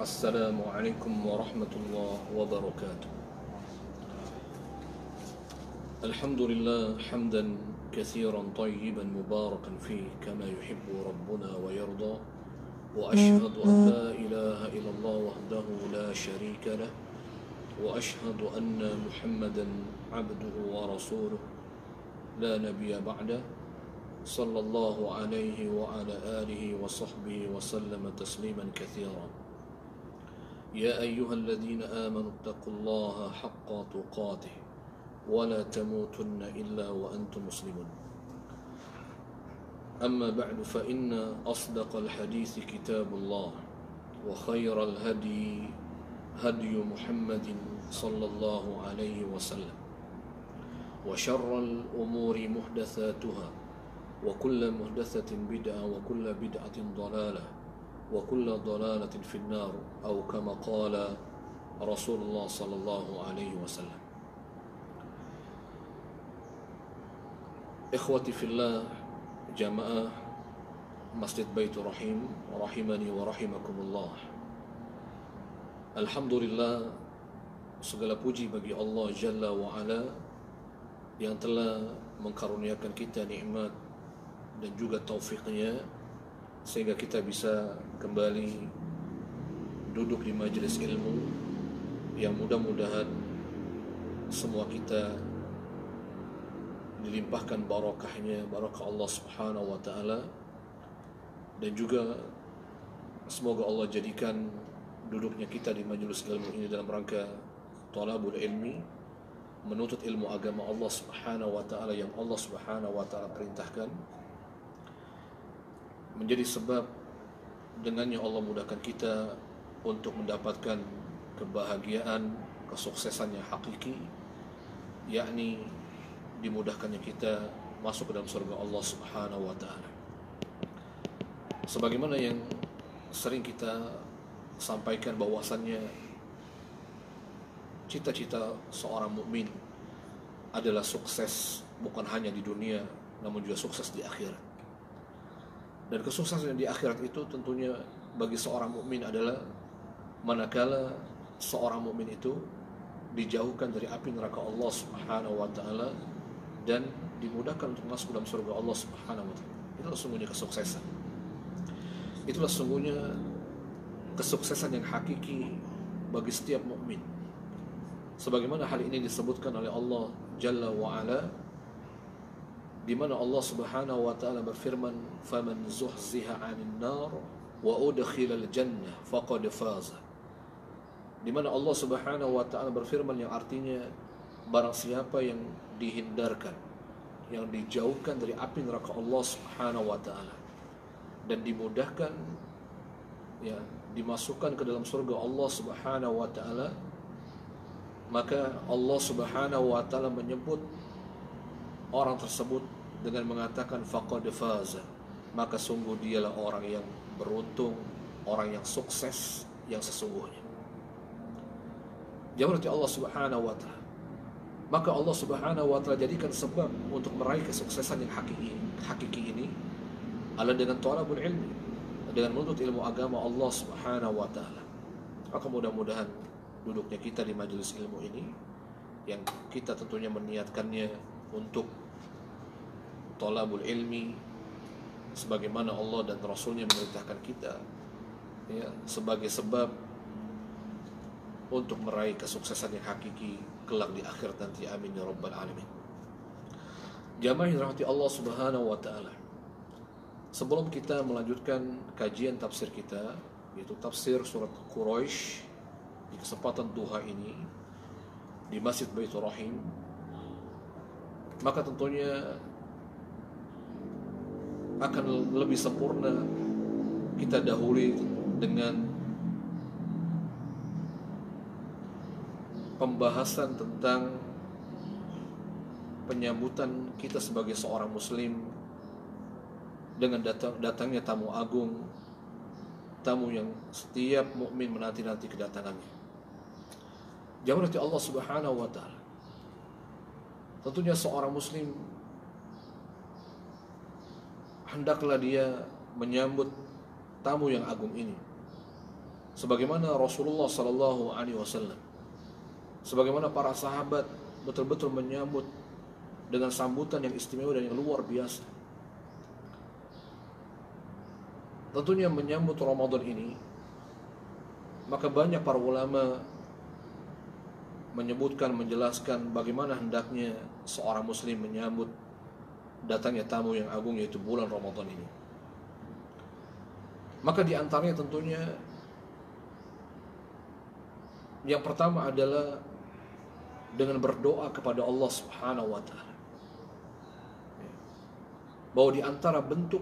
السلام عليكم ورحمة الله وبركاته. الحمد لله حمدا كثيرا طيبا مباركا فيه كما يحب ربنا ويرضى، وأشهد أن لا إله إلا الله وحده لا شريك له، وأشهد أن محمدا عبده ورسوله لا نبي بعده، صلى الله عليه وعلى آله وصحبه وسلم تسليما كثيرا. يا أيها الذين آمنوا اتقوا الله حق تقاته ولا تموتن إلا وأنتم مسلمون. أما بعد، فإن أصدق الحديث كتاب الله، وخير الهدي هدي محمد صلى الله عليه وسلم، وشر الأمور محدثاتها، وكل محدثة بدعة، وكل بدعة ضلالة، وكل ضلالة في النار، أو كما قال رسول الله صلى الله عليه وسلم. إخوتي في الله، jamaah Masjid Baitur Rahim, rahimani wa rahimakumullah. Alhamdulillah, segala puji bagi Allah Jalla wa Ala yang telah mengkaruniakan kita nikmat dan juga taufiknya sehingga kita bisa kembali duduk di majelis ilmu yang mudah-mudahan semua kita dilimpahkan barakahnya, barakah Allah Subhanahu wa taala, dan juga semoga Allah jadikan duduknya kita di majelis ilmu ini dalam rangka talabul ilmi, menuntut ilmu agama Allah Subhanahu wa taala yang Allah Subhanahu wa taala perintahkan, menjadi sebab dengannya Allah mudahkan kita untuk mendapatkan kebahagiaan, kesuksesan yang hakiki, yakni dimudahkannya kita masuk ke dalam surga Allah Subhanahu wa taala. Sebagaimana yang sering kita sampaikan bahwasannya cita-cita seorang mukmin adalah sukses bukan hanya di dunia namun juga sukses di akhirat. Dan kesuksesan di akhirat itu tentunya bagi seorang mukmin adalah manakala seorang mukmin itu dijauhkan dari api neraka Allah Subhanahu wa taala dan dimudahkan untuk masuk dalam surga Allah Subhanahu wa taala. Itulah sungguhnya kesuksesan. Itulah sungguhnya kesuksesan yang hakiki bagi setiap mukmin. Sebagaimana hal ini disebutkan oleh Allah Jalla wa Ala, di mana Allah Subhanahu wa taala berfirman, "Faman zuhziha 'anil nar wa udkhilal jannah faqad faza." Di mana Allah Subhanahu wa taala berfirman yang artinya barang siapa yang dihindarkan, yang dijauhkan dari api neraka Allah Subhanahu wa taala dan dimudahkan ya dimasukkan ke dalam surga Allah Subhanahu wa taala, maka Allah Subhanahu wa taala menyebut orang tersebut dengan mengatakan faqad faza, maka sungguh dialah orang yang beruntung, orang yang sukses yang sesungguhnya. Jawab Allah Subhanahu wa taala. Maka Allah Subhanahu wa taala jadikan sebab untuk meraih kesuksesan yang hakiki ini adalah dengan talabul ilmi, dengan menuntut ilmu agama Allah Subhanahu wa taala. Maka mudah-mudahan duduknya kita di majelis ilmu ini yang kita tentunya meniatkannya untuk talabul ilmi sebagaimana Allah dan Rasulnya memerintahkan kita, ya, sebagai sebab untuk meraih kesuksesan yang hakiki kelak di akhirat nanti. Amin ya rabbal alamin. Jamaah yang dirahmati Allah Subhanahu wa taala, sebelum kita melanjutkan kajian tafsir kita, yaitu tafsir surat Quraisy di kesempatan duha ini di Masjid Baitur Rahim, maka tentunya akan lebih sempurna kita dahului dengan pembahasan tentang penyambutan kita sebagai seorang muslim dengan datangnya tamu agung, tamu yang setiap mukmin menanti-nanti kedatangannya. Jamaah Allah Subhanahu wa taala, tentunya seorang muslim hendaklah dia menyambut tamu yang agung ini sebagaimana Rasulullah sallallahu alaihi wasallam, sebagaimana para sahabat betul-betul menyambut dengan sambutan yang istimewa dan yang luar biasa. Tentunya menyambut Ramadan ini, maka banyak para ulama menyebutkan, menjelaskan bagaimana hendaknya seorang muslim menyambut datangnya tamu yang agung, yaitu bulan Ramadan ini. Maka di antaranya tentunya yang pertama adalah dengan berdoa kepada Allah Subhanahu wa taala. Bahwa di antara bentuk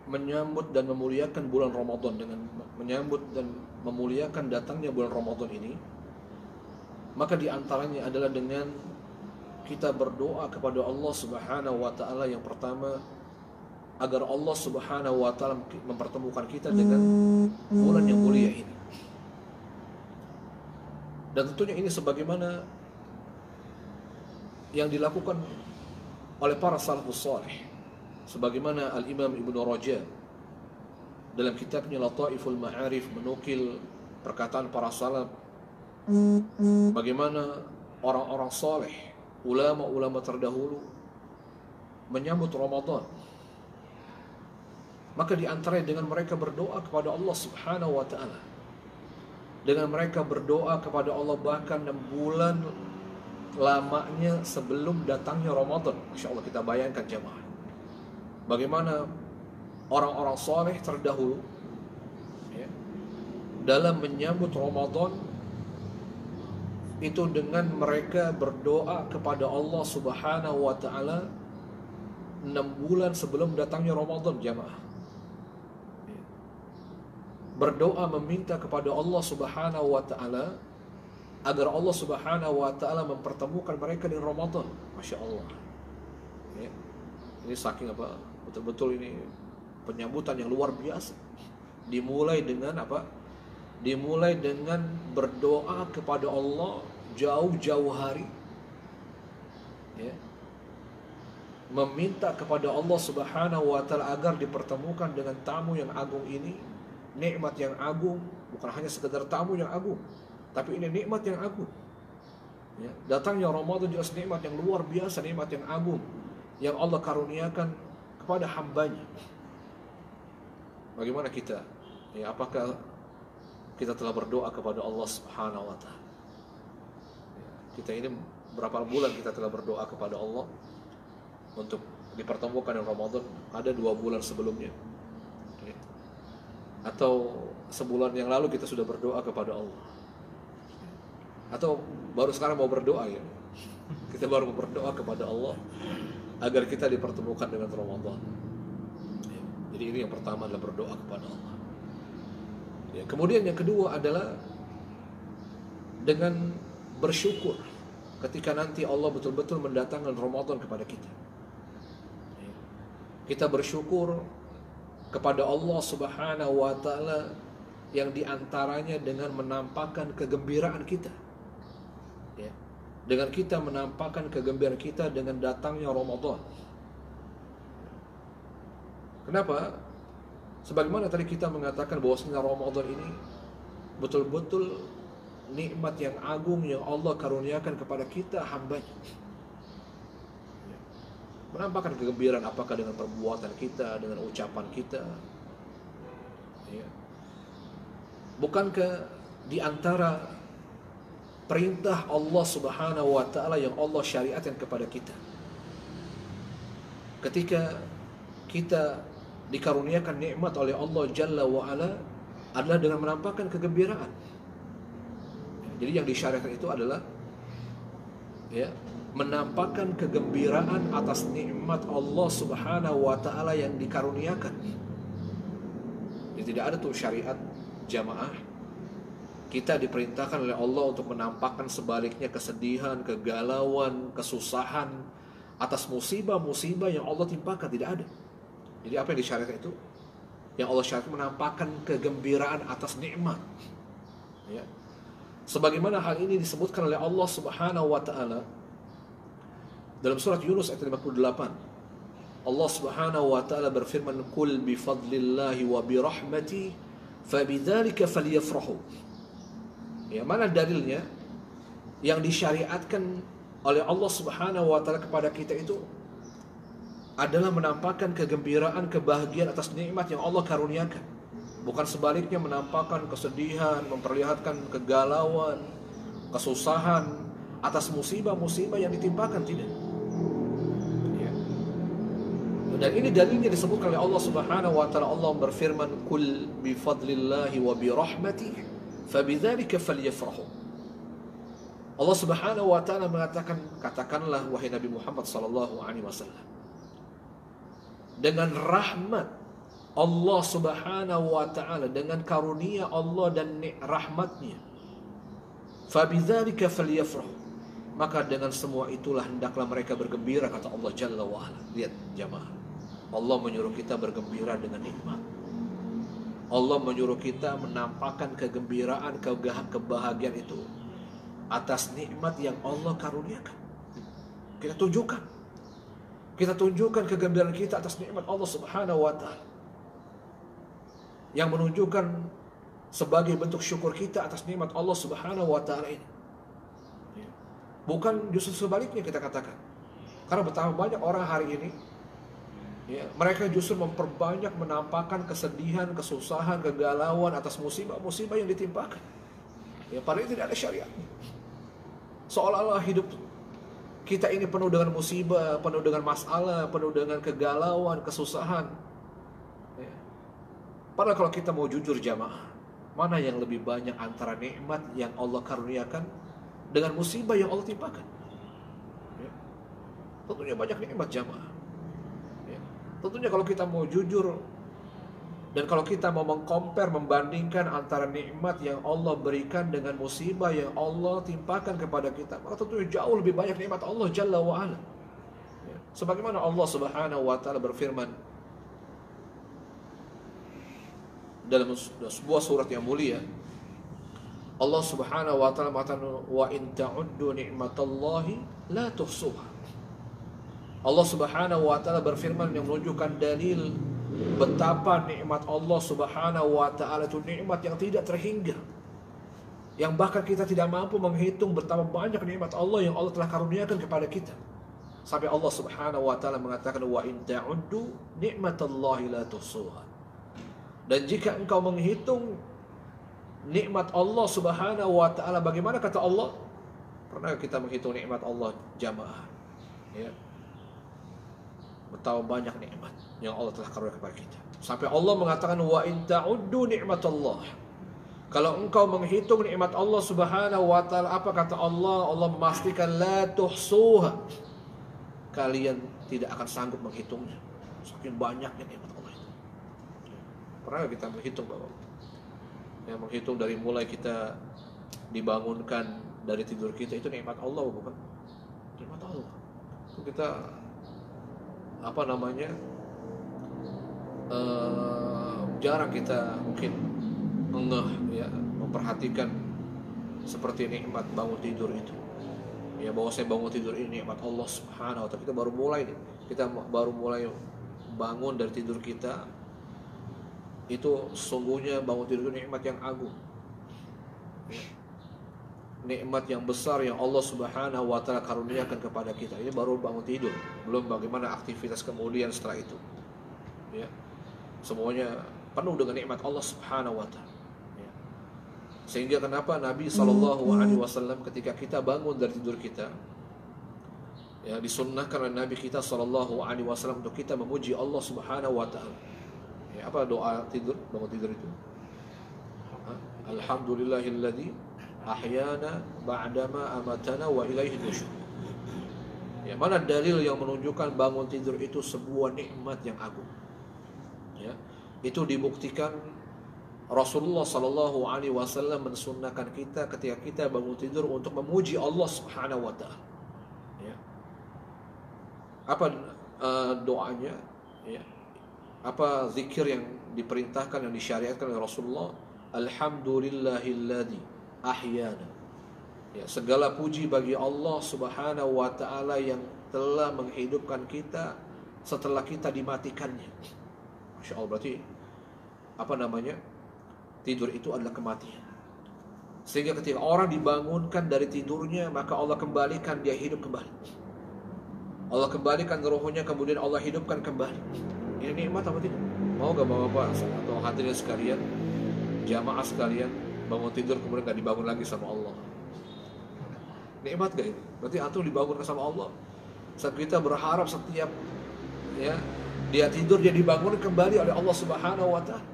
menyambut dan memuliakan bulan Ramadan, dengan menyambut dan memuliakan datangnya bulan Ramadan ini, maka di antaranya adalah dengan kita berdoa kepada Allah Subhanahu wa taala yang pertama, agar Allah Subhanahu wa taala mempertemukan kita dengan bulan yang mulia ini. Dan tentunya ini sebagaimana yang dilakukan oleh para salafus salih, sebagaimana Al-Imam Ibnu Rajab dalam kitabnya Lataiful Ma'arif menukil perkataan para salaf, bagaimana orang-orang saleh, ulama-ulama terdahulu menyambut Ramadan. Maka di antaranya dengan mereka berdoa kepada Allah Subhanahu wa taala. Dengan mereka berdoa kepada Allah bahkan 6 bulan lamanya sebelum datangnya Ramadan. Masya Allah, kita bayangkan jemaah, bagaimana orang-orang saleh terdahulu ya, dalam menyambut Ramadan itu dengan mereka berdoa kepada Allah Subhanahu wa taala 6 bulan sebelum datangnya Ramadan, jemaah. Berdoa meminta kepada Allah Subhanahu wa taala agar Allah Subhanahu wa taala mempertemukan mereka di Ramadan. Masya Allah ya. Ini saking apa, betul-betul ini penyambutan yang luar biasa. Dimulai dengan apa? Dimulai dengan berdoa kepada Allah jauh-jauh hari ya, meminta kepada Allah Subhanahu wa taala agar dipertemukan dengan tamu yang agung ini, nikmat yang agung, bukan hanya sekedar tamu yang agung, tapi ini nikmat yang agung ya. Datangnya Ramadan jelas nikmat yang luar biasa, nikmat yang agung yang Allah karuniakan kepada hambanya. Bagaimana kita ya, apakah kita telah berdoa kepada Allah Subhanahu wa taala ya, kita ini berapa bulan kita telah berdoa kepada Allah untuk dipertemukan dengan Ramadan? Ada 2 bulan sebelumnya ya. Atau sebulan yang lalu kita sudah berdoa kepada Allah, atau baru sekarang mau berdoa ya, kita baru mau berdoa kepada Allah agar kita dipertemukan dengan Ramadan ya. Jadi ini yang pertama adalah berdoa kepada Allah ya. Kemudian yang kedua adalah dengan bersyukur ketika nanti Allah betul-betul mendatangkan Ramadan kepada kita ya. Kita bersyukur kepada Allah Subhanahu wa taala yang diantaranya dengan menampakkan kegembiraan kita ya. Dengan kita menampakkan kegembiraan kita dengan datangnya Ramadan. Kenapa? Sebagaimana tadi kita mengatakan bahwasanya Ramadan ini betul-betul nikmat yang agung yang Allah karuniakan kepada kita hambanya. Menampakkan kegembiraan apakah dengan perbuatan kita, dengan ucapan kita ya. Bukankah di antara perintah Allah Subhanahu wa taala yang Allah syariatkan kepada kita, ketika kita dikaruniakan nikmat oleh Allah Jalla wa Ala, adalah dengan menampakkan kegembiraan. Jadi yang disyariatkan itu adalah ya, menampakkan kegembiraan atas nikmat Allah Subhanahu wa taala yang dikaruniakan. Jadi tidak ada tuh syariat jamaah kita diperintahkan oleh Allah untuk menampakkan sebaliknya kesedihan, kegalauan, kesusahan atas musibah-musibah yang Allah timpakan. Tidak ada. Jadi apa yang disyariatkan itu? Yang Allah syariatkan menampakkan kegembiraan atas nikmat ya. Sebagaimana hal ini disebutkan oleh Allah Subhanahu wa taala dalam surat Yunus ayat 58. Allah Subhanahu wa taala berfirman, "Qul bi fadlillahi wa bi rahmati fabidzalika falyafrahu. Ya, mana dalilnya? Yang disyariatkan oleh Allah Subhanahu wa taala kepada kita itu adalah menampakkan kegembiraan, kebahagiaan atas nikmat yang Allah karuniakan. Bukan sebaliknya menampakkan kesedihan, memperlihatkan kegalauan, kesusahan atas musibah-musibah yang ditimpakan, tidak. Ya. Dan ini dalilnya disebutkan oleh Allah Subhanahu wa taala. Allah berfirman, "Qul bi fadlillahi wa bi rahmatihi fabidzalika falyafrahu." Allah Subhanahu wa taala mengatakan, katakanlah wahai Nabi Muhammad sallallahu alaihi wasallam, dengan rahmat Allah Subhanahu wa taala, dengan karunia Allah dan rahmatnya, fabidzalika falyafrahu, maka dengan semua itulah hendaklah mereka bergembira, kata Allah Jalla wa ala. Lihat jamaah, Allah menyuruh kita bergembira dengan nikmat. Allah menyuruh kita menampakkan kegembiraan, kebahagiaan itu atas nikmat yang Allah karuniakan. Kita tunjukkan kegembiraan kita atas nikmat Allah Subhanahu wa taala, yang menunjukkan sebagai bentuk syukur kita atas nikmat Allah Subhanahu wa taala ini. Bukan justru sebaliknya kita katakan. Karena betapa banyak orang hari ini, ya, mereka justru memperbanyak menampakkan kesedihan, kesusahan, kegalauan atas musibah-musibah yang ditimpakan. Ya, padahal tidak ada syariatnya. Seolah-olah hidup kita ini penuh dengan musibah, penuh dengan masalah, penuh dengan kegalauan, kesusahan. Ya. Padahal kalau kita mau jujur jamaah, mana yang lebih banyak antara nikmat yang Allah karuniakan dengan musibah yang Allah timpakan? Ya. Tentunya banyak nikmat jamaah. Ya. Tentunya kalau kita mau jujur, dan kalau kita mau mengcompare, membandingkan antara nikmat yang Allah berikan dengan musibah yang Allah timpakan kepada kita, maka tentunya jauh lebih banyak nikmat Allah Jalla wa ala. Ya. Sebagaimana Allah Subhanahu wa taala berfirman dalam sebuah surat yang mulia, Allah Subhanahu wa taala mengatakan, wa in ta'uddu ni'matallahi la tuhsuha. Allah Subhanahu wa taala berfirman yang menunjukkan dalil betapa nikmat Allah Subhanahu wa taala itu nikmat yang tidak terhingga, yang bahkan kita tidak mampu menghitung betapa banyak nikmat Allah yang Allah telah karuniakan kepada kita. Sampai Allah Subhanahu wa taala mengatakan, wa in ta'uddu ni'matallahi la tuhsuha. Dan jika engkau menghitung nikmat Allah Subhanahu wa taala, bagaimana kata Allah? Pernah kita menghitung nikmat Allah jamaah? Ya. Betapa banyak nikmat yang Allah telah karuniakan kepada kita. Sampai Allah mengatakan, wa in ta'uddu ni'matallah. Kalau engkau menghitung nikmat Allah Subhanahu wa taala, apa kata Allah? Allah memastikan la tuhsuha. Kalian tidak akan sanggup menghitungnya. Saking banyaknya nikmat Allah itu. Pernah kita menghitung, Bapak? Yang menghitung dari mulai kita dibangunkan dari tidur kita, itu nikmat Allah, bukan? Nikmat Allah. Itu kita jarang kita mungkin ya memperhatikan seperti nikmat bangun tidur itu. Ya, bahwa saya bangun tidur ini nikmat Allah Subhanahu wa taala. Kita baru mulai nih. Kita baru mulai bangun dari tidur kita. Itu sungguhnya bangun tidur itu nikmat yang agung. Ya. Nikmat yang besar yang Allah Subhanahu wa taala karuniakan kepada kita. Ini baru bangun tidur, belum bagaimana aktivitas kemudian setelah itu. Ya. Semuanya penuh dengan nikmat Allah Subhanahu wa taala. Ya. Sehingga kenapa Nabi sallallahu alaihi wasallam ketika kita bangun dari tidur kita, ya, disunnahkan oleh Nabi kita sallallahu alaihi wasallam untuk kita memuji Allah Subhanahu wa taala. Ya, apa doa tidur, bangun tidur itu? Alhamdulillahilladzi ahyana ba'dama amatana wa ilaihi nusyur. Ya, mana dalil yang menunjukkan bangun tidur itu sebuah nikmat yang agung? Ya, itu dibuktikan Rasulullah sallallahu alaihi wasallam mensunnahkan kita ketika kita bangun tidur untuk memuji Allah Subhanahu wa taala. Ya. Apa doanya? Ya. Apa zikir yang diperintahkan, yang disyariatkan oleh Rasulullah? Alhamdulillahilladzi ahyana. Ya, segala puji bagi Allah Subhanahu wa taala yang telah menghidupkan kita setelah kita dimatikannya. Masya Allah, berarti Tidur itu adalah kematian. Sehingga ketika orang dibangunkan dari tidurnya, maka Allah kembalikan dia hidup kembali. Allah kembalikan rohnya, kemudian Allah hidupkan kembali. Ini nikmat apa tidak? Mau gak bapak atau hadirin sekalian, jamaah sekalian, bangun tidur kemudian gak dibangun lagi sama Allah? Nikmat gak itu? Berarti antum dibangunkan sama Allah. Saat kita berharap setiap ya dia tidur, dia dibangun kembali oleh Allah Subhanahu wa Ta'ala.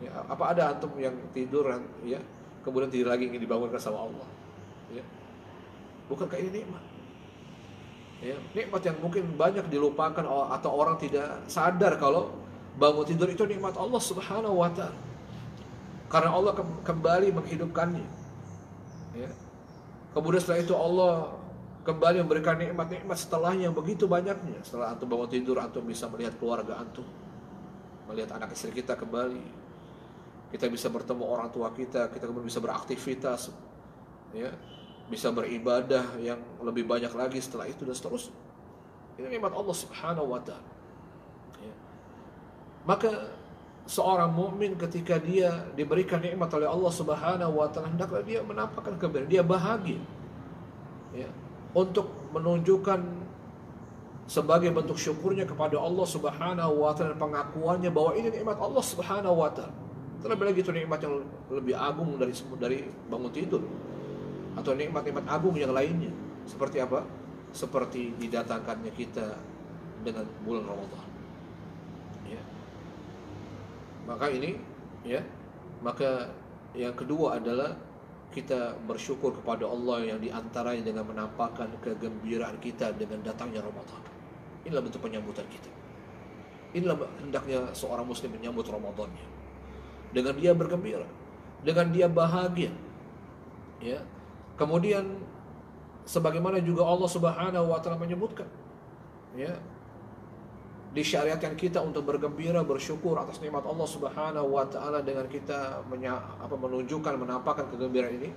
Ya, apa ada antum yang tidur ya kemudian tidur lagi ingin dibangunkan sama Allah? Ya. Bukankah ini nikmat? Ya, nikmat yang mungkin banyak dilupakan atau orang tidak sadar kalau bangun tidur itu nikmat Allah Subhanahu wa Ta'ala. Karena Allah kembali menghidupkannya. Ya. Kemudian setelah itu Allah kembali memberikan nikmat-nikmat setelahnya yang begitu banyaknya. Setelah antum bangun tidur, antum bisa melihat keluarga antum, melihat anak istri kita kembali, kita bisa bertemu orang tua kita kemudian bisa beraktivitas, ya, bisa beribadah yang lebih banyak lagi setelah itu dan seterusnya. Ini nikmat Allah Subhanahu wa Ta'ala. Ya. Maka seorang mukmin ketika dia diberikan nikmat oleh Allah Subhanahu wa Ta'ala, hendaklah dia menampakkan kebaikan, dia bahagia. Ya, untuk menunjukkan sebagai bentuk syukurnya kepada Allah Subhanahu wa Ta'ala, pengakuannya bahwa ini nikmat Allah Subhanahu wa Ta'ala. Terlebih lagi itu nikmat yang lebih agung dari bangun tidur, atau nikmat-nikmat agung yang lainnya. Seperti apa? Seperti didatangkannya kita dengan bulan Ramadan. Ya. Maka ini, ya, maka yang kedua adalah kita bersyukur kepada Allah yang diantaranya dengan menampakkan kegembiraan kita dengan datangnya Ramadan. Inilah bentuk penyambutan kita. Inilah hendaknya seorang muslim menyambut Ramadannya, dengan dia bergembira, dengan dia bahagia. Ya. Kemudian sebagaimana juga Allah Subhanahu wa Ta'ala menyebutkan, ya, disyariatkan kita untuk bergembira, bersyukur atas nikmat Allah Subhanahu wa Ta'ala dengan kita menunjukkan, menampakkan kegembiraan ini.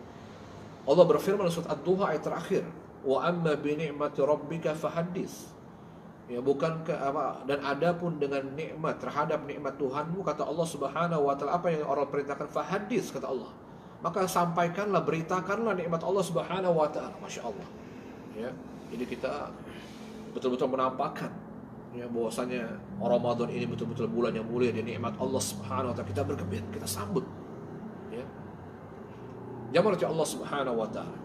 Allah berfirman dalam surat Ad-Duha ayat terakhir, wa amma bi ni'mati rabbika fahaddits. Ya, dan adapun dengan nikmat, terhadap nikmat Tuhanmu, kata Allah Subhanahu wa Ta'ala, apa yang Allah perintahkan, fahaddits, kata Allah, maka sampaikanlah, beritakanlah nikmat Allah Subhanahu wa Ta'ala. Masya Allah. Ya, jadi kita betul-betul menampakkan, ya, bahwasanya Ramadan ini betul-betul bulan yang mulia dan nikmat Allah Subhanahu wa Ta'ala. Kita bergembira, kita sambut, ya, jamaah Allah Subhanahu wa Ta'ala.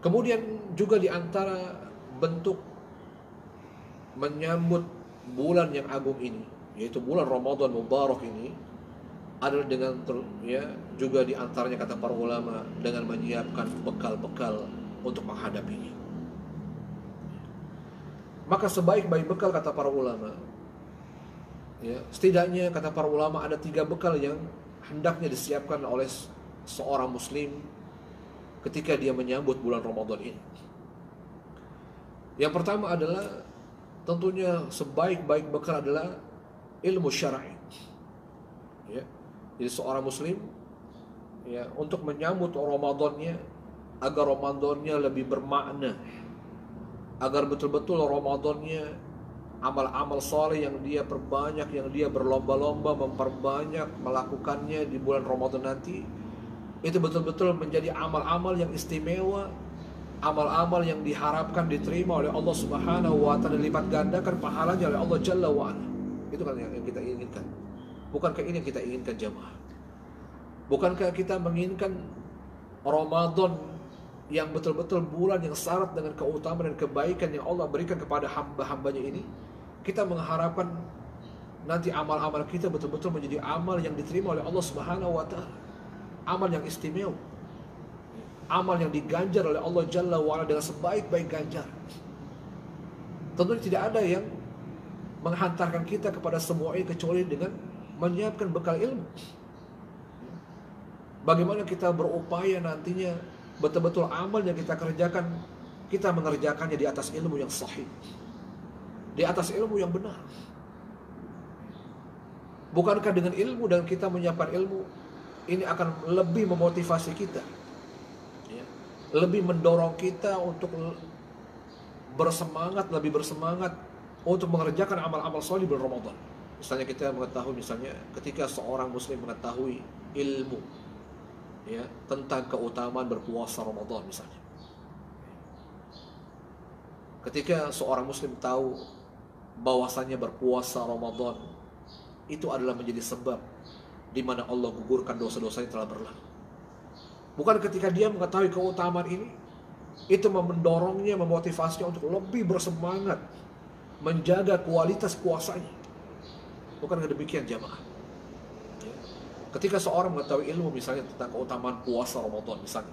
Kemudian juga di antara bentuk menyambut bulan yang agung ini, yaitu bulan Ramadan Mubarak ini, adalah dengan juga di antaranya, kata para ulama, dengan menyiapkan bekal-bekal untuk menghadapinya. Maka sebaik-baik bekal, kata para ulama, ya, setidaknya kata para ulama ada 3 bekal yang hendaknya disiapkan oleh seorang muslim ketika dia menyambut bulan Ramadan ini. Yang pertama adalah, tentunya sebaik-baik bekal adalah ilmu syar'i. Ya. Jadi seorang muslim, ya, untuk menyambut Ramadannya, agar Ramadannya lebih bermakna, agar betul-betul Ramadannya amal-amal saleh yang dia perbanyak, yang dia berlomba-lomba memperbanyak melakukannya di bulan Ramadan nanti, itu betul-betul menjadi amal-amal yang istimewa, amal-amal yang diharapkan diterima oleh Allah Subhanahu wa Ta'ala, dilipat gandakan pahalanya oleh Allah Jalla wa Ala. Itu kan yang kita inginkan. Bukankah ini yang kita inginkan, jamaah? Bukankah kita menginginkan Ramadan yang betul-betul bulan yang syarat dengan keutamaan dan kebaikan yang Allah berikan kepada hamba-hambanya ini? Kita mengharapkan nanti amal-amal kita betul-betul menjadi amal yang diterima oleh Allah Subhanahu wa Ta'ala, amal yang istimewa, amal yang diganjar oleh Allah Jalla wa Ala dengan sebaik-baik ganjar. Tentunya tidak ada yang menghantarkan kita kepada semua ini kecuali dengan menyiapkan bekal ilmu. Bagaimana kita berupaya nantinya betul-betul amal yang kita kerjakan, kita mengerjakannya di atas ilmu yang sahih, di atas ilmu yang benar. Bukankah dengan ilmu dan kita menyiapkan ilmu ini akan lebih memotivasi kita, ya, lebih mendorong kita untuk lebih bersemangat untuk mengerjakan amal-amal saleh di bulan Ramadan. Misalnya kita mengetahui, misalnya ketika seorang muslim mengetahui ilmu ya tentang keutamaan berpuasa Ramadan misalnya. Ketika seorang muslim tahu bahwasanya berpuasa Ramadan itu adalah menjadi sebab di mana Allah gugurkan dosa-dosa yang telah berlalu. Bukan ketika dia mengetahui keutamaan ini, itu mendorongnya, memotivasinya untuk lebih bersemangat menjaga kualitas puasanya. Bukan demikian jamaah. Ketika seorang mengetahui ilmu misalnya tentang keutamaan puasa Ramadan misalnya,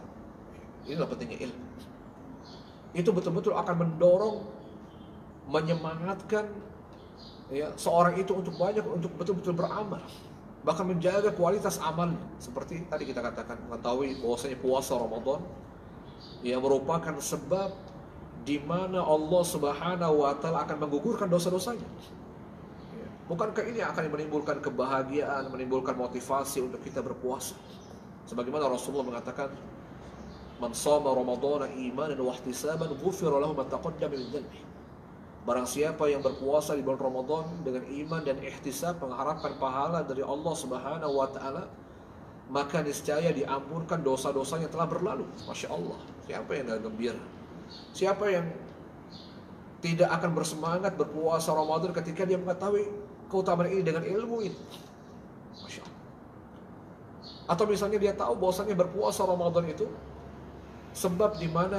inilah pentingnya ilmu. Itu betul-betul akan mendorong, menyemangatkan ya seorang itu untuk betul-betul beramal, bahkan menjaga kualitas amalnya. Seperti tadi kita katakan, mengetahui bahwasanya puasa Ramadan ya merupakan sebab di mana Allah Subhanahu wa taala akan menggugurkan dosa-dosanya. Bukankah ini akan menimbulkan kebahagiaan, menimbulkan motivasi untuk kita berpuasa? Sebagaimana Rasulullah mengatakan, "Man shoma Ramadhana imanan wa ihtisaban, ghufira lahu ma taqaddama min dhanbihi." Barang siapa yang berpuasa di bulan Ramadan dengan iman dan ihtisab, mengharapkan pahala dari Allah Subhanahu wa taala, maka niscaya diampunkan dosa-dosanya telah berlalu. Masya Allah, siapa yang tidak gembira? Siapa yang tidak akan bersemangat berpuasa Ramadan ketika dia mengetahui keutamaan ini dengan ilmu ini? Masya Allah. Atau misalnya dia tahu bahwasanya berpuasa Ramadan itu sebab di mana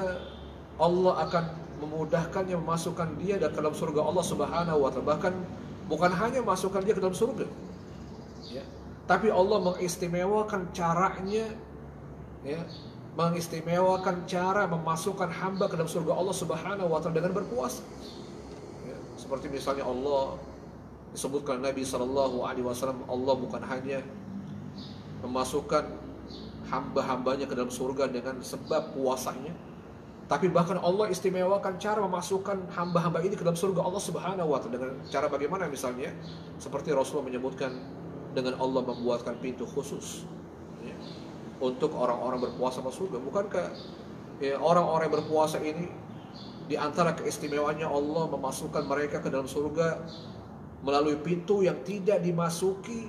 Allah akan memudahkannya, memasukkan dia ke dalam surga Allah Subhanahu wa taala. Bahkan bukan hanya masukkan dia ke dalam surga, ya, tapi Allah mengistimewakan caranya, ya, mengistimewakan cara memasukkan hamba ke dalam surga Allah Subhanahu wa taala dengan berpuasa. Ya, seperti misalnya Allah disebutkan Nabi sallallahu alaihi wasallam, Allah bukan hanya memasukkan hamba-hambanya ke dalam surga dengan sebab puasanya, tapi bahkan Allah istimewakan cara memasukkan hamba-hamba ini ke dalam surga Allah Subhanahu wa taala dengan cara bagaimana? Misalnya seperti Rasulullah menyebutkan, dengan Allah membuatkan pintu khusus ya, untuk orang-orang berpuasa masuk surga. Bukankah ya, orang-orang yang berpuasa ini di antara keistimewaannya Allah memasukkan mereka ke dalam surga melalui pintu yang tidak dimasuki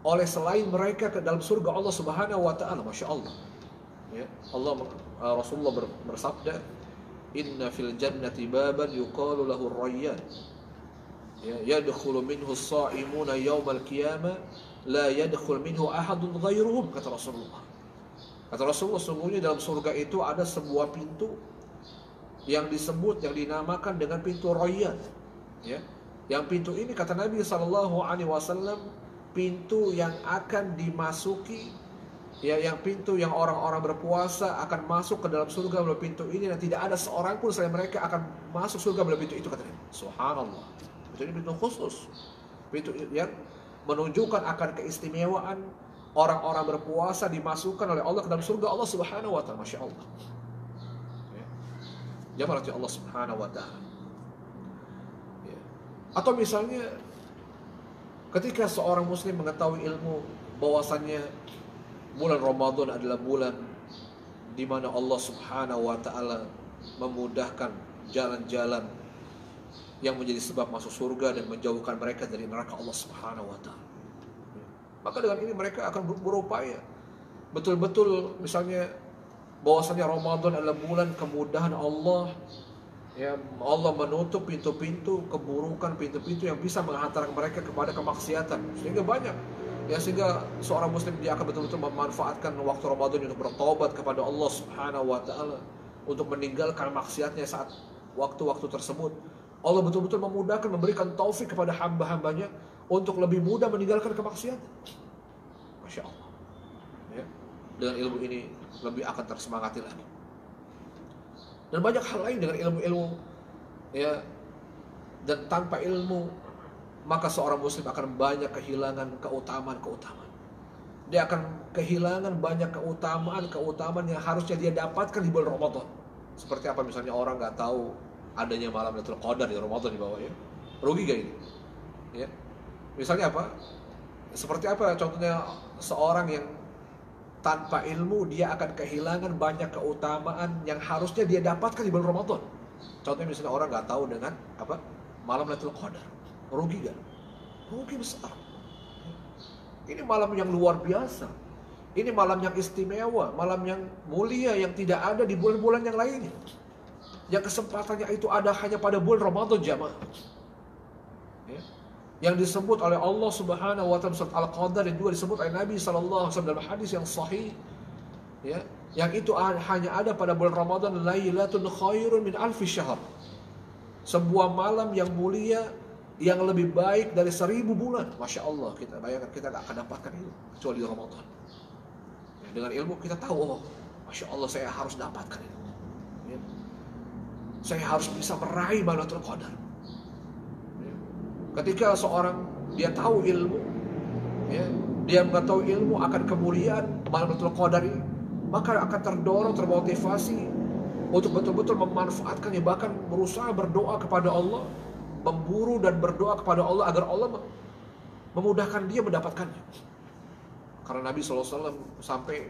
oleh selain mereka ke dalam surga Allah Subhanahu wa taala. Masya Allah. Ya, Rasulullah bersabda, "Inna fil jannati baban yuqalu lahu ar-rayyan. Ya, yadkhulu minhu as-sha'imuna yawmal qiyamah la yadkhul minhu ahadun ghairuhum," kata Rasulullah. Kata Rasulullah, sungguhnya dalam surga itu ada sebuah pintu yang dinamakan dengan pintu Rayyan. Ya. Yang pintu ini kata Nabi sallallahu alaihi wasallam, pintu yang akan dimasuki, ya, yang pintu yang orang-orang berpuasa akan masuk ke dalam surga melalui pintu ini, dan tidak ada seorang pun selain mereka akan masuk surga melalui pintu itu, kata Nabi. Subhanallah. Pintu ini pintu khusus, pintu yang menunjukkan akan keistimewaan orang-orang berpuasa dimasukkan oleh Allah ke dalam surga Allah Subhanahu wa taala. Masya Allah. Ya. Jamaah Allah Subhanahu wa taala. Atau misalnya ketika seorang muslim mengetahui ilmu bahwasannya bulan Ramadan adalah bulan di mana Allah Subhanahu wa taala memudahkan jalan-jalan yang menjadi sebab masuk surga dan menjauhkan mereka dari neraka Allah Subhanahu wa taala. Maka dengan ini mereka akan berupaya betul-betul, misalnya bahwasannya Ramadan adalah bulan kemudahan Allah. Ya, Allah menutup pintu-pintu keburukan, pintu-pintu yang bisa menghantarkan mereka kepada kemaksiatan. Sehingga seorang muslim dia akan betul-betul memanfaatkan waktu Ramadan untuk bertobat kepada Allah Subhanahu wa taala, untuk meninggalkan maksiatnya saat waktu-waktu tersebut. Allah betul-betul memudahkan, memberikan taufik kepada hamba-hambanya untuk lebih mudah meninggalkan kemaksiatan. Masya Allah. Ya, dengan ilmu ini lebih akan tersemangati lagi. Dan banyak hal lain dengan ilmu-ilmu, ya. Dan tanpa ilmu, maka seorang muslim akan banyak kehilangan keutamaan-keutamaan. Dia akan kehilangan banyak keutamaan yang harusnya dia dapatkan di bulan Ramadan. Seperti apa misalnya orang nggak tahu adanya malam Lailatul Qadar di Ramadan di bawah, ya. Rugi gak ini? Ya. Misalnya apa? Seperti apa contohnya seorang yang tanpa ilmu dia akan kehilangan banyak keutamaan yang harusnya dia dapatkan di bulan Ramadan. Contohnya misalnya orang nggak tahu dengan apa malam Lailatul Qadar, rugi gak? rugi besar. Ini malam yang luar biasa. Ini malam yang istimewa, malam yang mulia yang tidak ada di bulan-bulan yang lainnya. Yang kesempatannya itu ada hanya pada bulan Ramadan, jamaah. Ya. Yang disebut oleh Allah Subhanahu wa taala surat Al-Qadar, dan juga disebut oleh Nabi sallallahu alaihi wasallam dalam hadis yang sahih. Ya, yang itu hanya ada pada bulan Ramadan, lailatul khairun min alfi syahr. Sebuah malam yang mulia yang lebih baik dari 1000 bulan. Masya Allah, kita bayangkan kita gak akan dapatkan itu kecuali di Ramadan. Ya, dengan ilmu kita tahu, oh, Masya Allah saya harus dapatkan itu. Ya. Saya harus bisa meraih Lailatul Qadar. Ya. Ketika seorang dia tahu ilmu, ya, dia mengetahui ilmu akan kemuliaan Lailatul Qadar ini, maka akan terdorong, termotivasi untuk betul-betul memanfaatkannya, bahkan berusaha berdoa kepada Allah, memburu dan berdoa kepada Allah agar Allah memudahkan dia mendapatkannya. Karena Nabi SAW sampai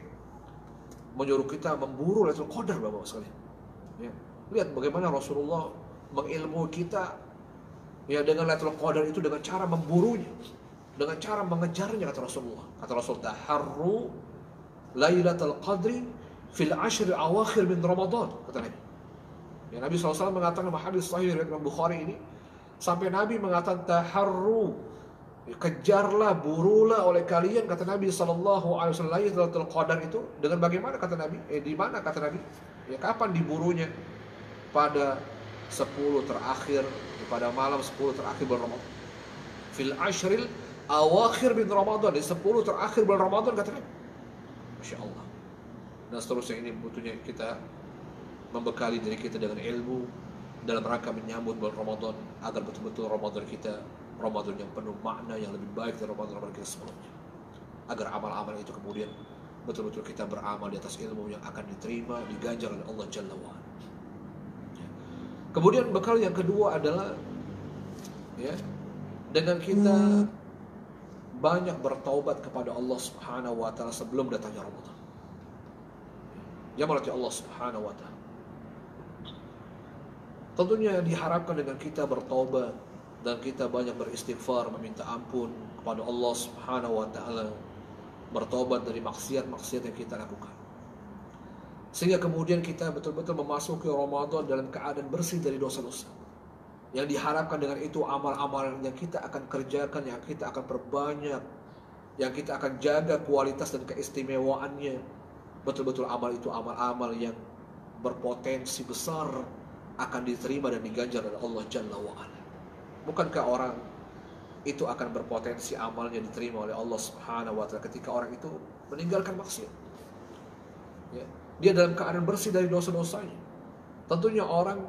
menyuruh kita memburu Lailatul Qadar, Bapak sekalian. Ya. Lihat bagaimana Rasulullah mengilmu kita, ya, dengan Lailatul Qadar itu dengan cara memburunya, dengan cara mengejarnya, kata Rasulullah. Kata Rasul, taharru Lailatul Qadri fil ashr awakhir min Ramadan, kata Nabi. Ya, Nabi SAW mengatakan dalam hadis sahih riwayat Imam Bukhari ini, sampai Nabi mengatakan taharru, kejarlah, burulah oleh kalian, kata Nabi sallallahu alaihi wasallam, Lailatul Qadar itu dengan bagaimana, kata Nabi? Di mana, kata Nabi? Ya, kapan diburunya? Pada 10 terakhir, pada malam 10 terakhir bulan Ramadan. Fil ashril awakhir min Ramadan, di 10 terakhir bulan Ramadan, kata Nabi. Masya Allah. Dan seterusnya, ini butuhnya kita membekali diri kita dengan ilmu dalam rangka menyambut bulan Ramadan, agar betul-betul Ramadan kita Ramadan yang penuh makna, yang lebih baik dari Ramadan kita sebelumnya. Agar amal-amal itu kemudian betul-betul kita beramal di atas ilmu yang akan diterima, diganjar oleh Allah Jalla wa'ala. Kemudian bekal yang kedua adalah, ya, dengan kita banyak bertaubat kepada Allah Subhanahu wa taala sebelum datangnya Ramadan. Ya, melalui Allah Subhanahu wa taala. Tentunya diharapkan dengan kita bertaubat dan kita banyak beristighfar, meminta ampun kepada Allah Subhanahu wa taala, bertobat dari maksiat-maksiat yang kita lakukan, sehingga kemudian kita betul-betul memasuki Ramadan dalam keadaan bersih dari dosa-dosa. Yang diharapkan dengan itu amal-amal yang kita akan kerjakan, yang kita akan perbanyak, yang kita akan jaga kualitas dan keistimewaannya. Betul-betul amal itu amal-amal yang berpotensi besar akan diterima dan diganjar oleh Allah Jalla wa'ala. Bukankah orang itu akan berpotensi amalnya diterima oleh Allah Subhanahu wa ta'ala ketika orang itu meninggalkan maksiat? Ya. Dia dalam keadaan bersih dari dosa-dosanya. Tentunya orang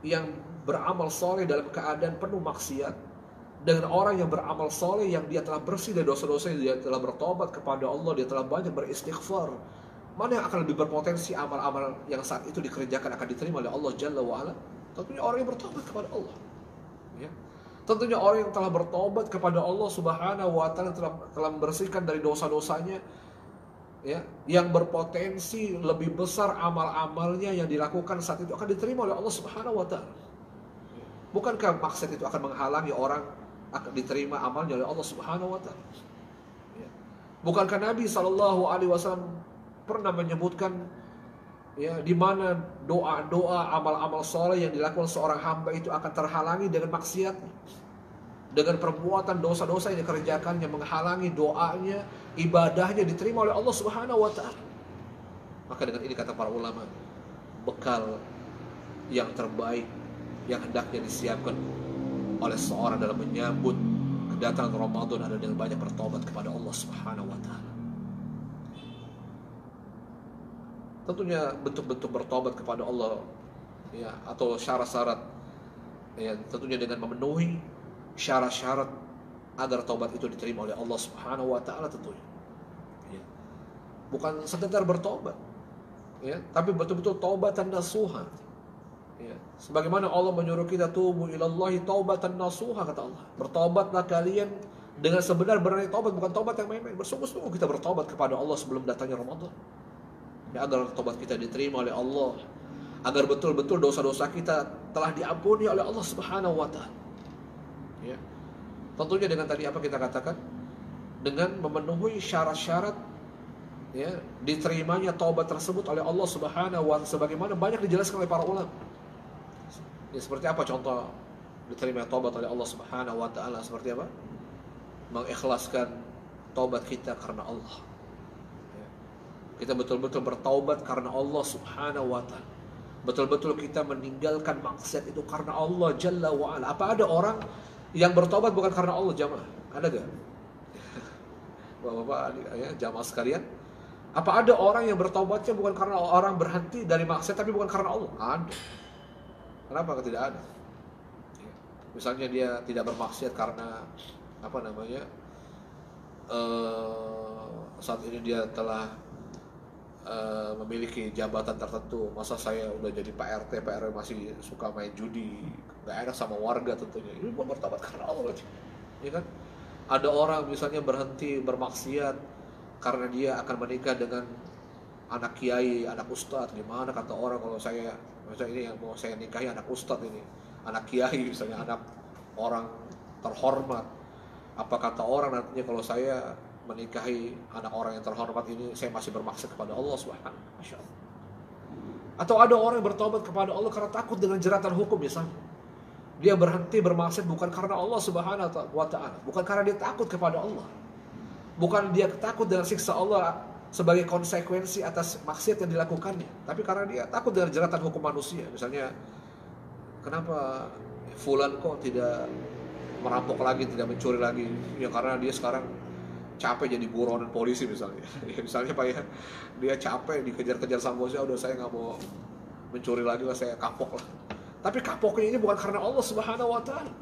yang beramal soleh dalam keadaan penuh maksiat, dengan orang yang beramal soleh yang dia telah bersih dari dosa-dosanya, dia telah bertobat kepada Allah, dia telah banyak beristighfar, mana yang akan lebih berpotensi amal-amal yang saat itu dikerjakan akan diterima oleh Allah Jalla wa'ala? Tentunya orang yang bertobat kepada Allah. Ya. Tentunya orang yang telah bertobat kepada Allah Subhanahu wa ta'ala, telah membersihkan dari dosa-dosanya, ya, yang berpotensi lebih besar amal-amalnya yang dilakukan saat itu akan diterima oleh Allah Subhanahu wa ta'ala. Bukankah maksiat itu akan menghalangi orang akan diterima amalnya oleh Allah Subhanahu wa ta'ala? Ya. Bukankah Nabi sallallahu alaihi wasallam pernah menyebutkan, ya, di mana doa-doa, amal-amal soleh yang dilakukan seorang hamba itu akan terhalangi dengan maksiatnya, dengan perbuatan dosa-dosa yang dikerjakan yang menghalangi doanya, ibadahnya diterima oleh Allah Subhanahu wa ta'ala. Maka dengan ini, kata para ulama, bekal yang terbaik yang hendaknya disiapkan oleh seorang dalam menyambut kedatangan Ramadan adalah dengan banyak bertobat kepada Allah Subhanahu wa ta'ala. Tentunya bentuk-bentuk bertobat kepada Allah, ya, atau syarat-syarat, ya, tentunya dengan memenuhi syarat-syarat agar taubat itu diterima oleh Allah Subhanahu wa ta'ala tentunya. Ya. Bukan sekedar bertobat, ya, tapi betul-betul taubatan nasuha. Ya. Sebagaimana Allah menyuruh kita, tubu ilallahi taubatan nasuha, kata Allah. Bertobatlah kalian dengan sebenar-benarnya taubat, bukan taubat yang main-main. Bersungguh-sungguh kita bertobat kepada Allah sebelum datangnya Ramadan. Ya, agar taubat kita diterima oleh Allah, agar betul-betul dosa-dosa kita telah diampuni oleh Allah Subhanahu wa ta'ala. Ya. Tentunya dengan tadi apa kita katakan, dengan memenuhi syarat-syarat ya diterimanya taubat tersebut oleh Allah Subhanahu wa taala, sebagaimana banyak dijelaskan oleh para ulama. Ya, seperti apa contoh diterima taubat oleh Allah Subhanahu wa taala? Seperti apa? Mengikhlaskan taubat kita karena Allah. Ya. Kita betul-betul bertaubat karena Allah Subhanahu wa taala. Betul-betul kita meninggalkan maksiat itu karena Allah Jalla wa ala. Apa ada orang yang bertaubat bukan karena Allah, jamaah? Ada gak? Bapak-bapak ya, jamaah sekalian, apa ada orang yang bertaubatnya bukan karena orang berhenti dari maksiat tapi bukan karena Allah? Ada. Kenapa tidak ada? Ya. Misalnya dia tidak bermaksiat karena apa namanya? Saat ini dia telah memiliki jabatan tertentu. Masa saya udah jadi Pak RT masih suka main judi, gak enak sama warga tentunya. Ini bukan bertobat karena Allah, ya kan? Ada orang misalnya berhenti bermaksiat karena dia akan menikah dengan anak kiai, anak ustadz. Gimana kata orang kalau saya, misalnya ini yang mau saya nikahi anak ustadz ini, anak kiai misalnya, anak orang terhormat. Apa kata orang nantinya kalau saya menikahi anak orang yang terhormat ini, saya masih bermaksud kepada Allah Subhanahu. Masya Allah. Atau ada orang yang bertobat kepada Allah karena takut dengan jeratan hukum misalnya. Dia berhenti bermaksud bukan karena Allah Subhanahu wa taala, bukan karena dia takut kepada Allah. Bukan dia takut dengan siksa Allah sebagai konsekuensi atas maksiat yang dilakukannya, tapi karena dia takut dengan jeratan hukum manusia. Misalnya, kenapa fulan kok tidak merampok lagi, tidak mencuri lagi? Ya karena dia sekarang capek jadi buronan polisi misalnya. Ya, misalnya Pak ya, dia capek dikejar-kejar sama bosnya, udah saya nggak mau mencuri lagi lah, saya kapok lah. Tapi kapoknya ini bukan karena Allah Subhanahu wa taala.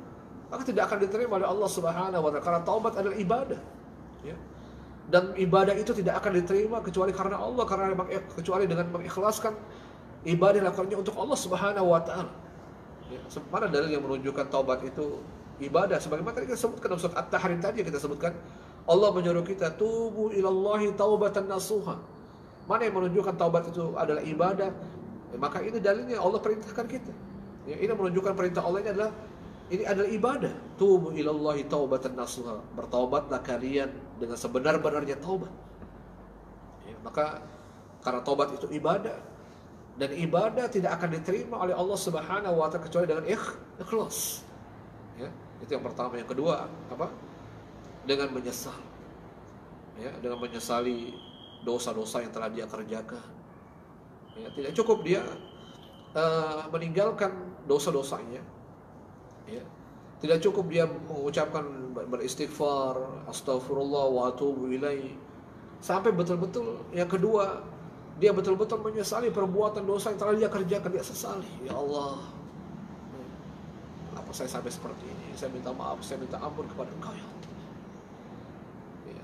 Maka tidak akan diterima oleh Allah Subhanahu wa taala, karena taubat adalah ibadah. Ya. Dan ibadah itu tidak akan diterima kecuali karena Allah, kecuali dengan mengikhlaskan ibadah yang dilakukannya untuk Allah Subhanahu wa taala. Ya. Mana dalil yang menunjukkan taubat itu ibadah? Sebagaimana tadi kita sebutkan dalam surat At-Tahrim tadi kita sebutkan, Allah menyuruh kita tubu ilallahi taubatan nasuha. Mana yang menunjukkan taubat itu adalah ibadah? Ya, maka ini dalilnya, Allah perintahkan kita. Ya, ini menunjukkan perintah Allah ini adalah ibadah. Tubu ilallahi taubatan nasuha. Bertaubatlah kalian dengan sebenar-benarnya taubat. Ya, maka karena taubat itu ibadah, dan ibadah tidak akan diterima oleh Allah Subhanahu wa taala kecuali dengan ikhlas. Ya, itu yang pertama. Yang kedua apa? Dengan menyesal. Ya, dengan menyesali dosa-dosa yang telah dia kerjakan. Ya, tidak cukup dia meninggalkan dosa-dosanya. Ya. Tidak cukup dia mengucapkan beristighfar, astagfirullah wa atubu ilaih. Sampai betul-betul yang kedua, dia betul-betul menyesali perbuatan dosa yang telah dia kerjakan. Dia sesali, ya Allah, kenapa saya sampai seperti ini? Saya minta maaf, saya minta ampun kepada Engkau ya Allah. Ya.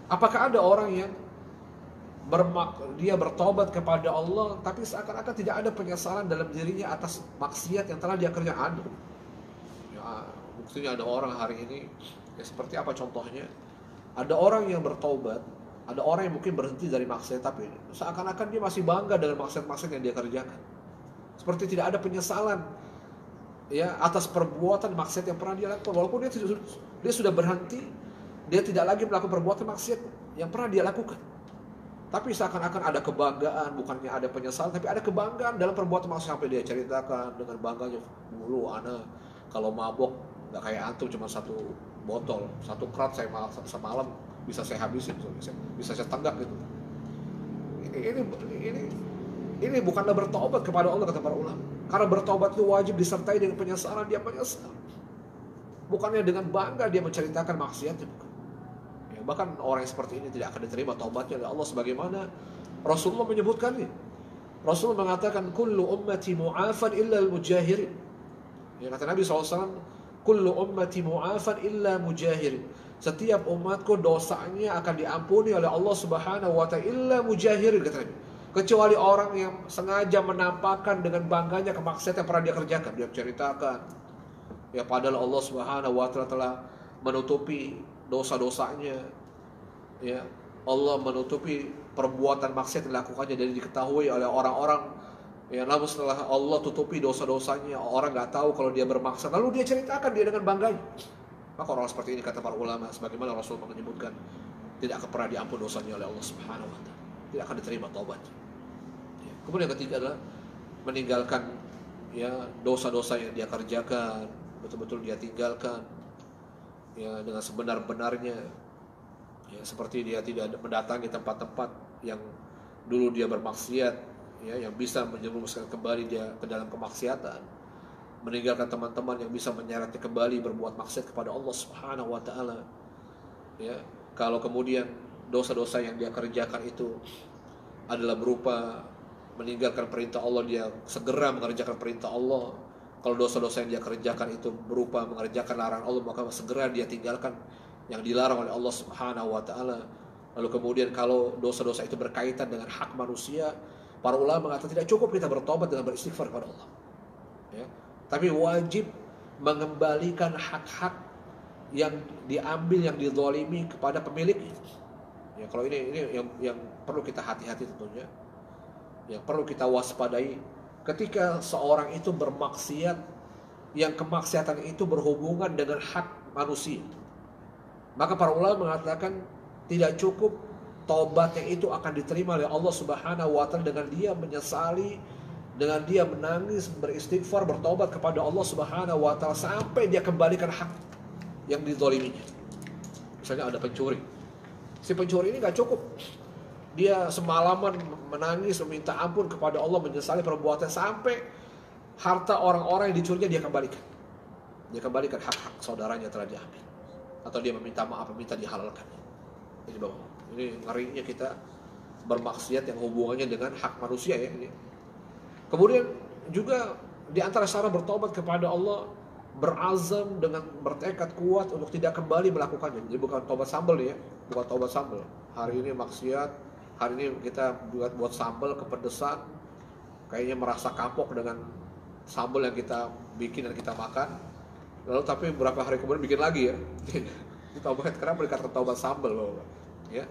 Apakah ada orang yang dia bertobat kepada Allah tapi seakan-akan tidak ada penyesalan dalam dirinya atas maksiat yang telah dia kerjakan? Ada. Ya, buktinya ada orang hari ini, ya seperti apa contohnya? Ada orang yang bertobat, ada orang yang mungkin berhenti dari maksiat tapi seakan-akan dia masih bangga dengan maksiat-maksiat yang dia kerjakan. Seperti tidak ada penyesalan ya atas perbuatan maksiat yang pernah dia lakukan, walaupun dia sudah berhenti, dia tidak lagi melakukan perbuatan maksiat yang pernah dia lakukan. Tapi seakan-akan ada kebanggaan, bukannya ada penyesalan, tapi ada kebanggaan dalam perbuatan maksiat. Sampai dia ceritakan dengan bangganya, dulu ana kalau mabok nggak kayak antum, cuma satu botol, satu kerat saya semalam bisa saya habisin, bisa saya tenggak gitu. Ini bukanlah bertobat kepada Allah kata para ulama. Karena bertobat itu wajib disertai dengan penyesalan, dia menyesal. Bukannya dengan bangga dia menceritakan maksiatnya, bukan. Bahkan orang yang seperti ini tidak akan diterima taubatnya oleh Allah, sebagaimana Rasulullah menyebutkannya. Rasulullah mengatakan, kullu ummati mu'afan illa al-mujahirin. Ya, kata Nabi SAW, kullu ummati mu'afan illa mujahirin. Setiap umatku dosanya akan diampuni oleh Allah Subhanahu wa ta'ala illa mujahirin, kata Nabi. Kecuali orang yang sengaja menampakkan dengan bangganya kemaksiatan yang pernah dia kerjakan. Dia ceritakan, ya padahal Allah Subhanahu wa ta'ala telah menutupi dosa-dosanya, ya Allah menutupi perbuatan maksiat yang dilakukannya dari diketahui oleh orang-orang. Ya, namun setelah Allah tutupi dosa-dosanya, orang nggak tahu kalau dia bermaksiat. Lalu dia ceritakan dia dengan bangganya. Maka orang seperti ini, kata para ulama, sebagaimana Rasul menyebutkan, tidak akan pernah diampun dosanya oleh Allah Subhanahu wa taala. Tidak akan diterima taubat. Ya. Kemudian yang ketiga adalah meninggalkan ya dosa-dosa yang dia kerjakan, betul-betul dia tinggalkan ya dengan sebenar-benarnya. Ya, seperti dia tidak mendatangi tempat-tempat yang dulu dia bermaksiat, ya, yang bisa menjerumuskan kembali dia ke dalam kemaksiatan, meninggalkan teman-teman yang bisa menyeretnya kembali berbuat maksiat kepada Allah Subhanahu wa taala. Ya, kalau kemudian dosa-dosa yang dia kerjakan itu adalah berupa meninggalkan perintah Allah, dia segera mengerjakan perintah Allah. Kalau dosa-dosa yang dia kerjakan itu berupa mengerjakan larangan Allah, maka segera dia tinggalkan yang dilarang oleh Allah Subhanahu wa taala. Lalu kemudian kalau dosa-dosa itu berkaitan dengan hak manusia, para ulama mengatakan tidak cukup kita bertobat dengan beristighfar kepada Allah. Ya. Tapi wajib mengembalikan hak-hak yang diambil, yang dizalimi kepada pemiliknya. Ya, kalau ini yang perlu kita hati-hati tentunya. Yang perlu kita waspadai ketika seorang itu bermaksiat, yang kemaksiatan itu berhubungan dengan hak manusia. Maka para ulama mengatakan tidak cukup taubatnya itu akan diterima oleh Allah Subhanahu wa taala dengan dia menyesali, dengan dia menangis, beristighfar, bertobat kepada Allah Subhanahu wa taala sampai dia kembalikan hak yang dizaliminya. Misalnya ada pencuri. Si pencuri ini gak cukup dia semalaman menangis meminta ampun kepada Allah, menyesali perbuatan sampai harta orang-orang yang dicurinya dia kembalikan. Dia kembalikan hak-hak saudaranya telah diambil, atau dia meminta maaf, meminta dihalalkan. Ini ngerinya kita bermaksiat yang hubungannya dengan hak manusia ya ini. Kemudian juga di antara cara bertobat kepada Allah, berazam dengan bertekad kuat untuk tidak kembali melakukannya. Jadi bukan tobat sambal ya, bukan tobat sambal. Hari ini maksiat, hari ini kita buat sambal kepedesan, kayaknya merasa kapok dengan sambal yang kita bikin dan kita makan. Lalu tapi beberapa hari kemudian bikin lagi ya. Taubat, kenapa dikatakan taubat sambal Bapak? Ya.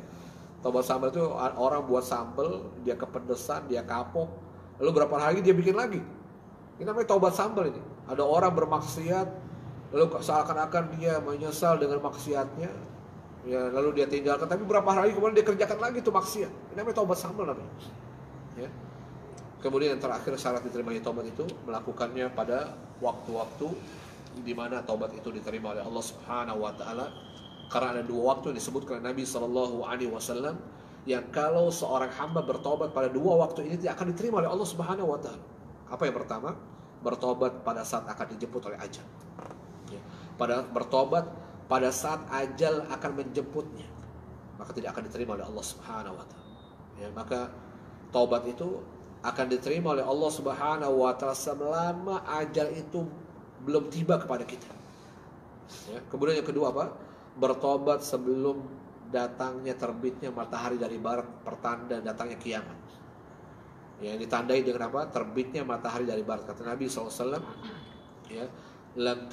Taubat sambal itu orang buat sambal, dia kepedesan, dia kapok, lalu berapa hari dia bikin lagi. Ini namanya taubat sambal ini. Ada orang bermaksiat, lalu seakan-akan dia menyesal dengan maksiatnya, ya, lalu dia tinggalkan, tapi berapa hari kemudian dia kerjakan lagi itu maksiat. Ini namanya taubat sambal namanya. Ya. Kemudian yang terakhir syarat diterimanya taubat itu melakukannya pada waktu-waktu di mana taubat itu diterima oleh Allah Subhanahu wa taala. Karena ada dua waktu yang disebutkan oleh Nabi Shallallahu Alaihi Wasallam yang kalau seorang hamba bertobat pada dua waktu ini tidak akan diterima oleh Allah Subhanahu Wa Taala. Apa yang pertama? Bertobat pada saat akan dijemput oleh ajal. Ya. Bertobat pada saat ajal akan menjemputnya, maka tidak akan diterima oleh Allah Subhanahu Wa Taala. Ya, maka taubat itu akan diterima oleh Allah Subhanahu Wa Taala selama ajal itu belum tiba kepada kita. Ya. Kemudian yang kedua apa? Bertobat sebelum datangnya terbitnya matahari dari barat, pertanda datangnya kiamat. Yang ditandai dengan apa? Terbitnya matahari dari barat. Kata Nabi SAW, ya, lam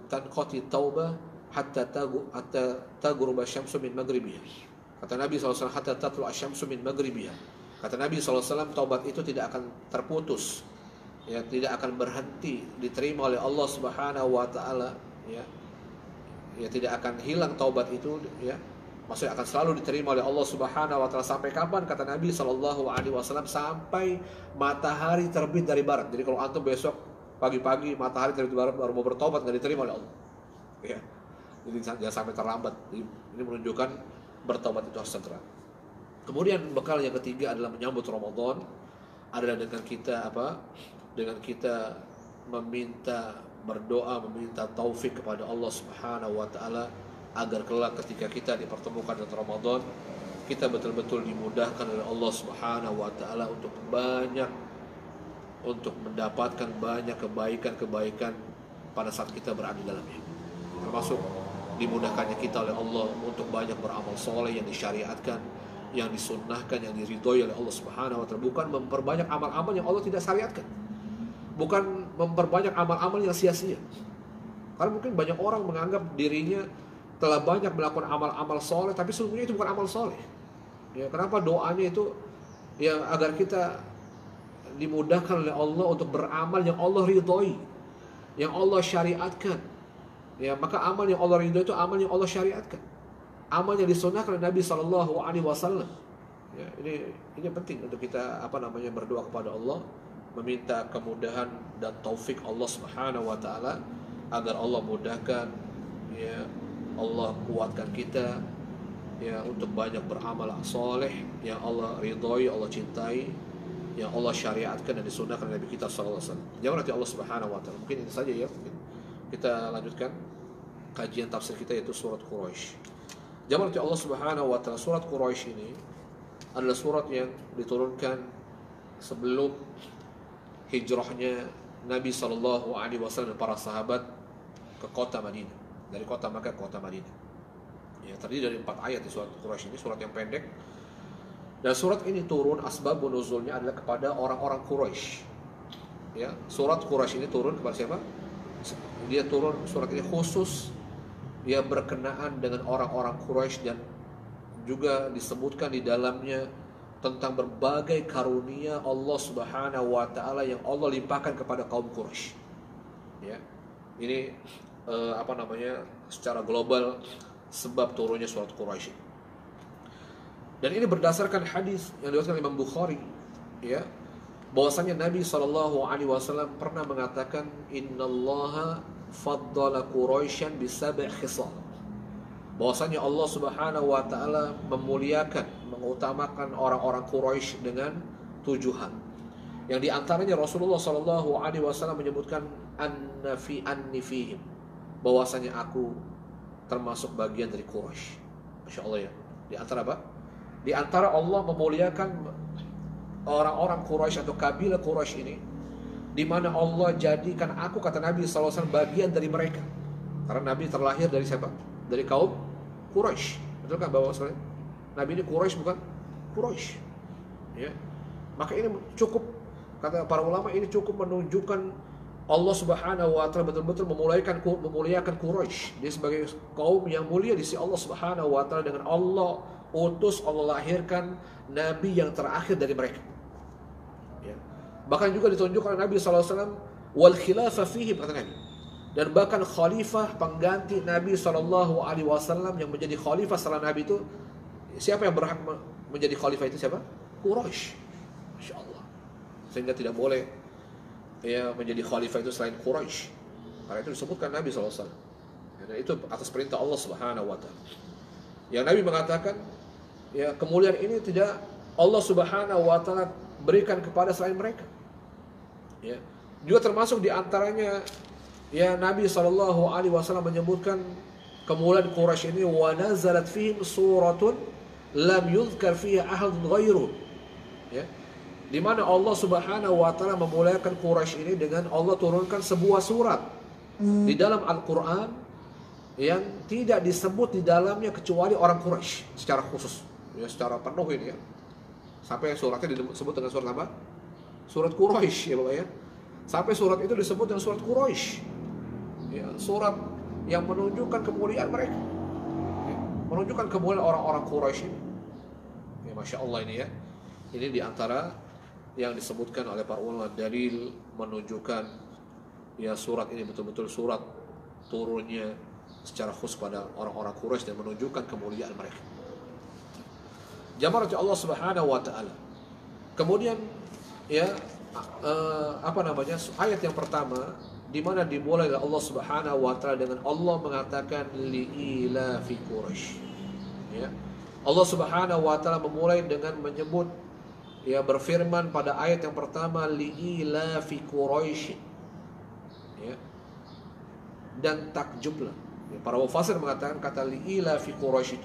tanqati taubah hatta taghruba syamsu min maghribiha. Kata Nabi SAW, hatta tatlu asyamsu min maghribiha. Kata Nabi SAW, taubat itu tidak akan terputus, ya, tidak akan berhenti diterima oleh Allah Subhanahu wa taala, ya. Ya, tidak akan hilang taubat itu, ya. Maksudnya akan selalu diterima oleh Allah Subhanahu wa taala sampai kapan? Kata Nabi sallallahu alaihi wasallam, sampai matahari terbit dari barat. Jadi kalau antum besok pagi-pagi matahari terbit dari barat baru mau bertobat, enggak diterima oleh Allah. Ya. Jadi jangan sampai terlambat. Ini menunjukkan bertobat itu harus segera. Kemudian bekal yang ketiga adalah menyambut Ramadan, adalah dengan kita apa? Dengan kita berdoa meminta taufik kepada Allah Subhanahu wa taala agar kelak ketika kita dipertemukan dengan Ramadan, kita betul-betul dimudahkan oleh Allah Subhanahu wa taala untuk mendapatkan banyak kebaikan-kebaikan pada saat kita berada di dalamnya. Termasuk dimudahkannya kita oleh Allah untuk banyak beramal soleh yang disyariatkan, yang disunnahkan, yang diridhoi oleh Allah Subhanahu wa taala, bukan memperbanyak amal-amal yang Allah tidak syariatkan. Bukan memperbanyak amal-amal yang sia-sia. Karena mungkin banyak orang menganggap dirinya telah banyak melakukan amal-amal soleh, tapi sesungguhnya itu bukan amal soleh. Ya, kenapa doanya itu ya agar kita dimudahkan oleh Allah untuk beramal yang Allah ridhoi, yang Allah syariatkan, Ya, maka amal yang Allah ridho itu amal yang Allah syariatkan. Amal yang disunnahkan oleh Nabi sallallahu alaihi wasallam. Ya, ini penting untuk kita berdoa kepada Allah, meminta kemudahan dan taufik Allah Subhanahu wa taala agar Allah mudahkan, ya, Allah kuatkan kita, ya, untuk banyak beramal soleh yang Allah ridhoi, Allah cintai, yang Allah syariatkan dan disunnahkan oleh Nabi kita sallallahu alaihi wasallam. Jangan nanti Allah Subhanahu wa taala. Mungkin ini saja ya. Mungkin kita lanjutkan kajian tafsir kita, yaitu surat Quraisy. Jangan nanti Allah Subhanahu wa taala, surat Quraisy ini adalah surat yang diturunkan sebelum hijrahnya Nabi sallallahu alaihi wasallam dan para sahabat ke kota Madinah, dari kota Makkah ke kota Madinah. Ya, terdiri dari 4 ayat di surat Quraisy ini, surat yang pendek. Dan surat ini turun, asbabun nuzulnya adalah kepada orang-orang Quraisy. Ya, surat Quraisy ini turun kepada siapa? Dia turun, surat ini khusus dia berkenaan dengan orang-orang Quraisy, dan juga disebutkan di dalamnya tentang berbagai karunia Allah Subhanahu wa taala yang Allah limpahkan kepada kaum Quraisy. Ya. Ini secara global sebab turunnya surat Quraisy. Dan ini berdasarkan hadis yang diriwayatkan Imam Bukhari, ya, bahwasanya Nabi sallallahu alaihi wasallam pernah mengatakan, innallaha faddala Quraisyan bi sab'i khisal. Bahwasanya Allah Subhanahu wa taala memuliakan, mengutamakan orang-orang Quraisy dengan 7 hal. Yang diantaranya Rasulullah sallallahu alaihi wasallam menyebutkan anni fihim, bahwasanya aku termasuk bagian dari Quraisy. Masya Allah, ya. Di antara apa? Di antara Allah memuliakan orang-orang Quraisy atau kabilah Quraisy ini, di mana Allah jadikan aku, kata Nabi SAW, bagian dari mereka. Karena Nabi terlahir dari siapa? Dari kaum Quraisy. Betul kan Bapak sekalian? Nabi ini Quraisy, bukan Quraisy. Ya. Maka ini cukup, kata para ulama, ini cukup menunjukkan Allah Subhanahu wa taala betul-betul memuliakan Quraisy. Dia sebagai kaum yang mulia di sisi Allah Subhanahu wa taala, dengan Allah utus, Allah lahirkan nabi yang terakhir dari mereka. Ya. Bahkan juga ditunjukkan Nabi SAW, wal khilafah fihim, kata Nabi. Dan bahkan khalifah, pengganti Nabi SAW yang menjadi khalifah setelah Nabi itu, siapa yang berhak menjadi khalifah itu? Siapa? Quraisy. Masya Allah. Sehingga tidak boleh, ya, menjadi khalifah itu selain Quraisy. Karena itu disebutkan Nabi SAW. Dan itu atas perintah Allah Subhanahu wa taala. Yang Nabi mengatakan, ya, kemuliaan ini tidak Allah Subhanahu wa taala berikan kepada selain mereka. Ya. Juga termasuk di antaranya, ya, Nabi sallallahu alaihi wasallam menyebutkan kemuliaan Quraisy ini, wa nazalat fihim suratun lam yuzkar fiha ahadun ghairu. Ya. Di mana Allah Subhanahu wa taala memuliakan Quraisy ini dengan Allah turunkan sebuah surat di dalam Al-Qur'an yang tidak disebut di dalamnya kecuali orang Quraisy secara khusus, ya, secara penuh ini, ya. Sampai suratnya disebut dengan surat apa? Surat Quraisy, ya Bapak, ya. Sampai surat itu disebut dengan surat Quraisy. Ya, surat yang menunjukkan kemuliaan mereka. Ya, menunjukkan kemuliaan orang-orang Quraisy ini. Ya, Masya Allah ini, ya. Ini diantara yang disebutkan oleh para ulama, dalil menunjukkan, ya, surat ini betul-betul surat turunnya secara khusus pada orang-orang Quraisy dan menunjukkan kemuliaan mereka. Jamaah Allah Subhanahu wa taala. Kemudian, ya, ayat yang pertama di mana dimulai oleh Allah Subhanahu wa taala dengan Allah mengatakan liila fi Quraisy. Ya. Allah Subhanahu wa taala memulai dengan menyebut, ya, berfirman pada ayat yang pertama, liila fi Quraisy. Ya. Dan takjublah. Ya, para mufassir mengatakan kata liila fi Quraisy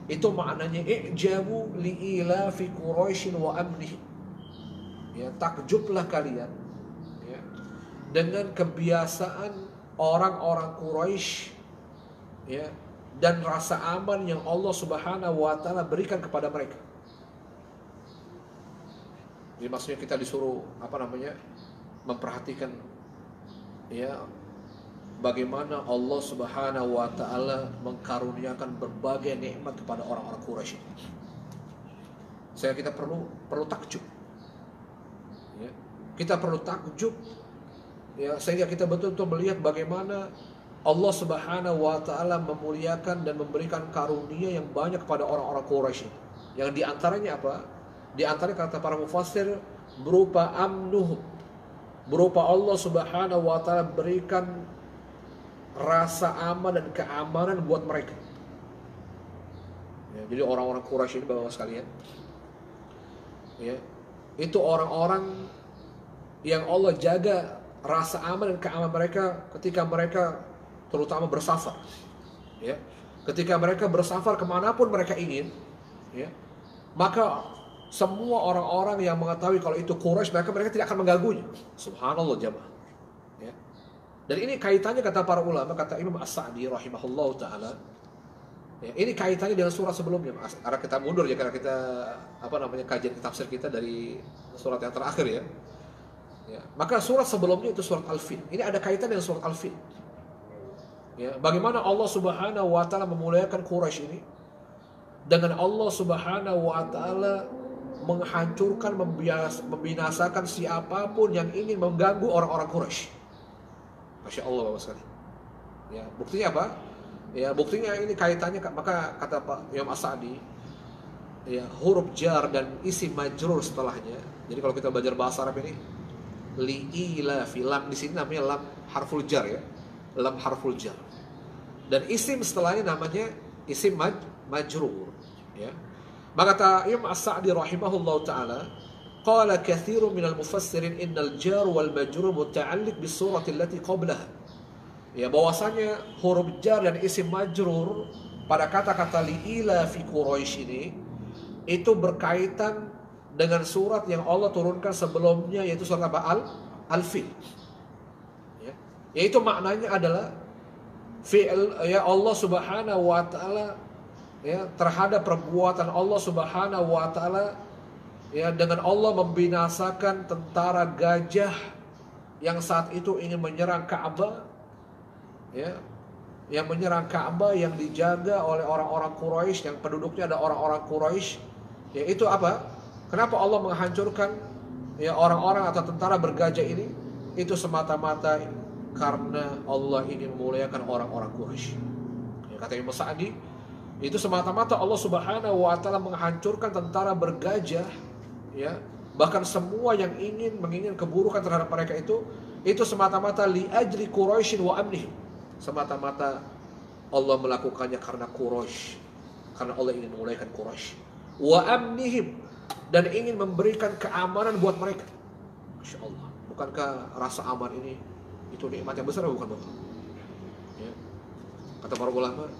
itu maknanya i'jabu liila fi Quraisy wa amnih. Ya, takjublah kalian, ya, dengan kebiasaan orang-orang Quraisy, ya, dan rasa aman yang Allah Subhanahu wa taala berikan kepada mereka. Jadi maksudnya kita disuruh memperhatikan, ya, bagaimana Allah Subhanahu wa taala mengkaruniakan berbagai nikmat kepada orang-orang Quraisy. Kita perlu takjub. Ya. Kita perlu takjub, ya, sehingga kita betul-betul melihat bagaimana Allah Subhanahu wa taala memuliakan dan memberikan karunia yang banyak kepada orang-orang Quraisy. Yang diantaranya apa? Di antaranya kata para mufassir berupa amnuh, berupa Allah Subhanahu wa taala berikan rasa aman dan keamanan buat mereka. Ya, jadi orang-orang Quraisy ini Bapak sekalian, ya, itu orang-orang yang Allah jaga rasa aman dan keamanan mereka ketika mereka terutama bersafar, ya. Ketika mereka bersafar kemanapun mereka ingin, ya, maka semua orang-orang yang mengetahui kalau itu Quraisy, mereka tidak akan mengganggunya. Subhanallah jamaah, ya. Dan ini kaitannya kata para ulama, kata Imam As-Sa'di rahimahullah taala, ya, ini kaitannya dengan surat sebelumnya. Karena kita mundur ya, karena kita kajian tafsir kita dari surat yang terakhir, ya. Ya, maka surat sebelumnya itu surat Al-Fil. Ini ada kaitan dengan surat Al-Fil. Ya, bagaimana Allah Subhanahu wa taala memuliakan Quraisy ini dengan Allah Subhanahu wa taala menghancurkan, membinasakan siapapun yang ingin mengganggu orang-orang Quraisy. Masya Allah Bapak sekalian. Ya, buktinya apa? Ya, buktinya ini kaitannya, maka kata Pak Imam As-Sa'di, ya, huruf jar dan isim majrur setelahnya. Jadi kalau kita belajar bahasa Arab ini, li'ila filam di sini namanya lam harful jar, ya. Lam harful jar. Dan isim setelahnya namanya isim majrur, ya. Maka kata Imam As-Sa'di rahimahullah taala, qala katsirun minal mufassirin innal jar wal majrur muta'alliq bis surati allati qablaha. Ya, bahwasanya huruf jar dan isim majrur pada kata-kata li'ila fi Quraisy ini itu berkaitan dengan surat yang Allah turunkan sebelumnya, yaitu surat apa? Al-Fil. Ya. Yaitu maknanya adalah fi'il, ya, Allah Subhanahu wa taala, ya, terhadap perbuatan Allah Subhanahu wa taala, ya, dengan Allah membinasakan tentara gajah yang saat itu ingin menyerang Ka'bah, ya, yang menyerang Ka'bah yang dijaga oleh orang-orang Quraisy, yang penduduknya ada orang-orang Quraisy. Ya, itu apa? Kenapa Allah menghancurkan, ya, orang-orang atau tentara bergajah ini? Itu semata-mata karena Allah ingin memuliakan orang-orang Quraisy. Ya, kata Imam Sa'di, itu semata-mata Allah Subhanahu wa taala menghancurkan tentara bergajah, ya. Bahkan semua yang menginginkan keburukan terhadap mereka itu semata-mata li ajli Quraisy wa amnihim. Semata-mata Allah melakukannya karena Quraisy, karena Allah ingin memuliakan Quraisy. Wa amnihim, dan ingin memberikan keamanan buat mereka. Masya Allah. Bukankah rasa aman ini itu nikmat yang besar, bukan Bapak? Ya. Kata para ulama,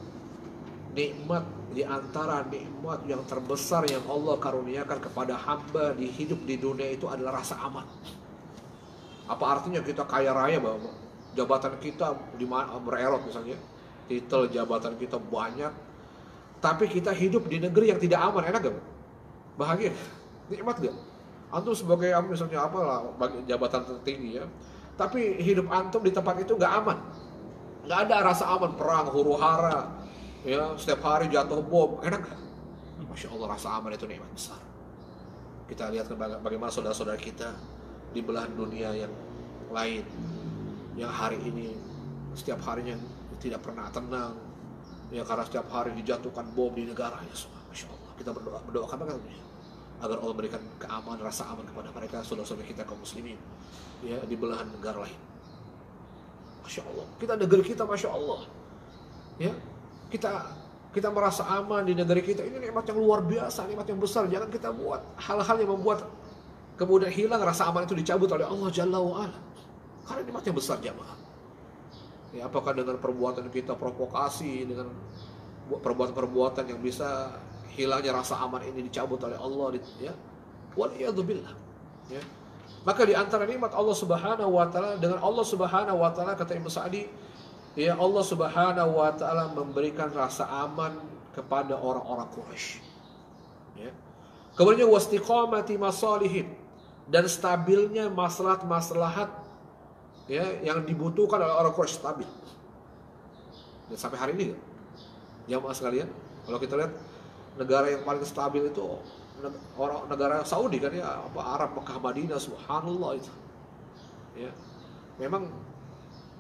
nikmat di antara nikmat yang terbesar yang Allah karuniakan kepada hamba di hidup di dunia itu adalah rasa aman. Apa artinya kita kaya raya, Bapak? Jabatan kita bererot misalnya, titel jabatan kita banyak, tapi kita hidup di negeri yang tidak aman, enak gak? Bahagia? Nikmat gak? Antum sebagai misalnya apalah, jabatan tertinggi, ya, tapi hidup antum di tempat itu gak aman, gak ada rasa aman, perang, huru hara, ya, setiap hari jatuh bom, enak gak? Masya Allah, rasa aman itu nikmat besar. Kita lihat bagaimana saudara-saudara kita di belahan dunia yang lain, yang hari ini setiap harinya tidak pernah tenang, ya, karena setiap hari dijatuhkan bom di negaranya. Masya Allah, kita berdoakan agar Allah berikan keamanan, rasa aman kepada mereka, saudara-saudara kita kaum muslimin, ya, di belahan negara lain. Masya Allah, kita negeri kita, Masya Allah, ya, kita merasa aman di negeri kita. Ini nikmat yang luar biasa, nikmat yang besar. Jangan kita buat hal-hal yang membuat kemudian hilang rasa aman itu, dicabut oleh Allah Jalla wa'ala. Karena nikmat yang besar, jamaah. Ya, apakah dengan perbuatan kita provokasi, dengan perbuatan-perbuatan yang bisa hilangnya rasa aman ini dicabut oleh Allah, ya, waliyadzubillah, ya. Maka di antara nikmat Allah Subhanahu wa taala, dengan Allah Subhanahu wa taala, kata Imam Sa'di, ya, Allah Subhanahu wa taala memberikan rasa aman kepada orang-orang Quraisy, ya. Kemudian wastiqamati masalihim, dan stabilnya maslahat-maslahat, ya, yang dibutuhkan oleh orang Quraisy, stabil. Dan sampai hari ini, jamaah sekalian, kalau kita lihat negara yang paling stabil itu negara Saudi, kan, ya, apa, Arab, Mekah, Madinah, subhanallah itu. Ya. Memang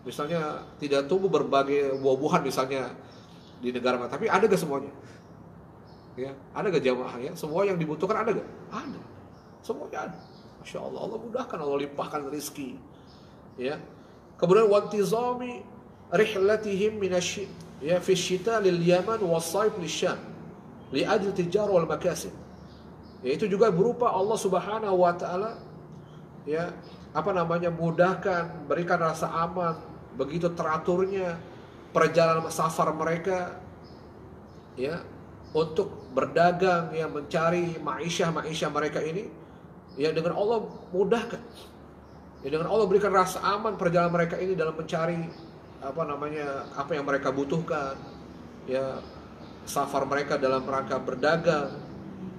Misalnya tidak tumbuh berbagai buah-buahan misalnya di negara, tapi ada gak semuanya? Ya, ada gak jamaah ya? Semua yang dibutuhkan ada gak? Ada. Semuanya ada. Masya Allah, Allah mudahkan, Allah limpahkan rezeki. Ya. Kemudian wantizami rihlatihim minasy ya fi syita lil Yaman was-sayf lisyam li ajli tijar wal makasib. Yaitu juga berupa Allah Subhanahu wa taala ya mudahkan, berikan rasa aman, begitu teraturnya perjalanan safar mereka ya untuk berdagang ya, mencari maisha mereka ini ya, dengan Allah mudahkan ya, dengan Allah berikan rasa aman perjalanan mereka ini dalam mencari apa yang mereka butuhkan ya, safar mereka dalam rangka berdagang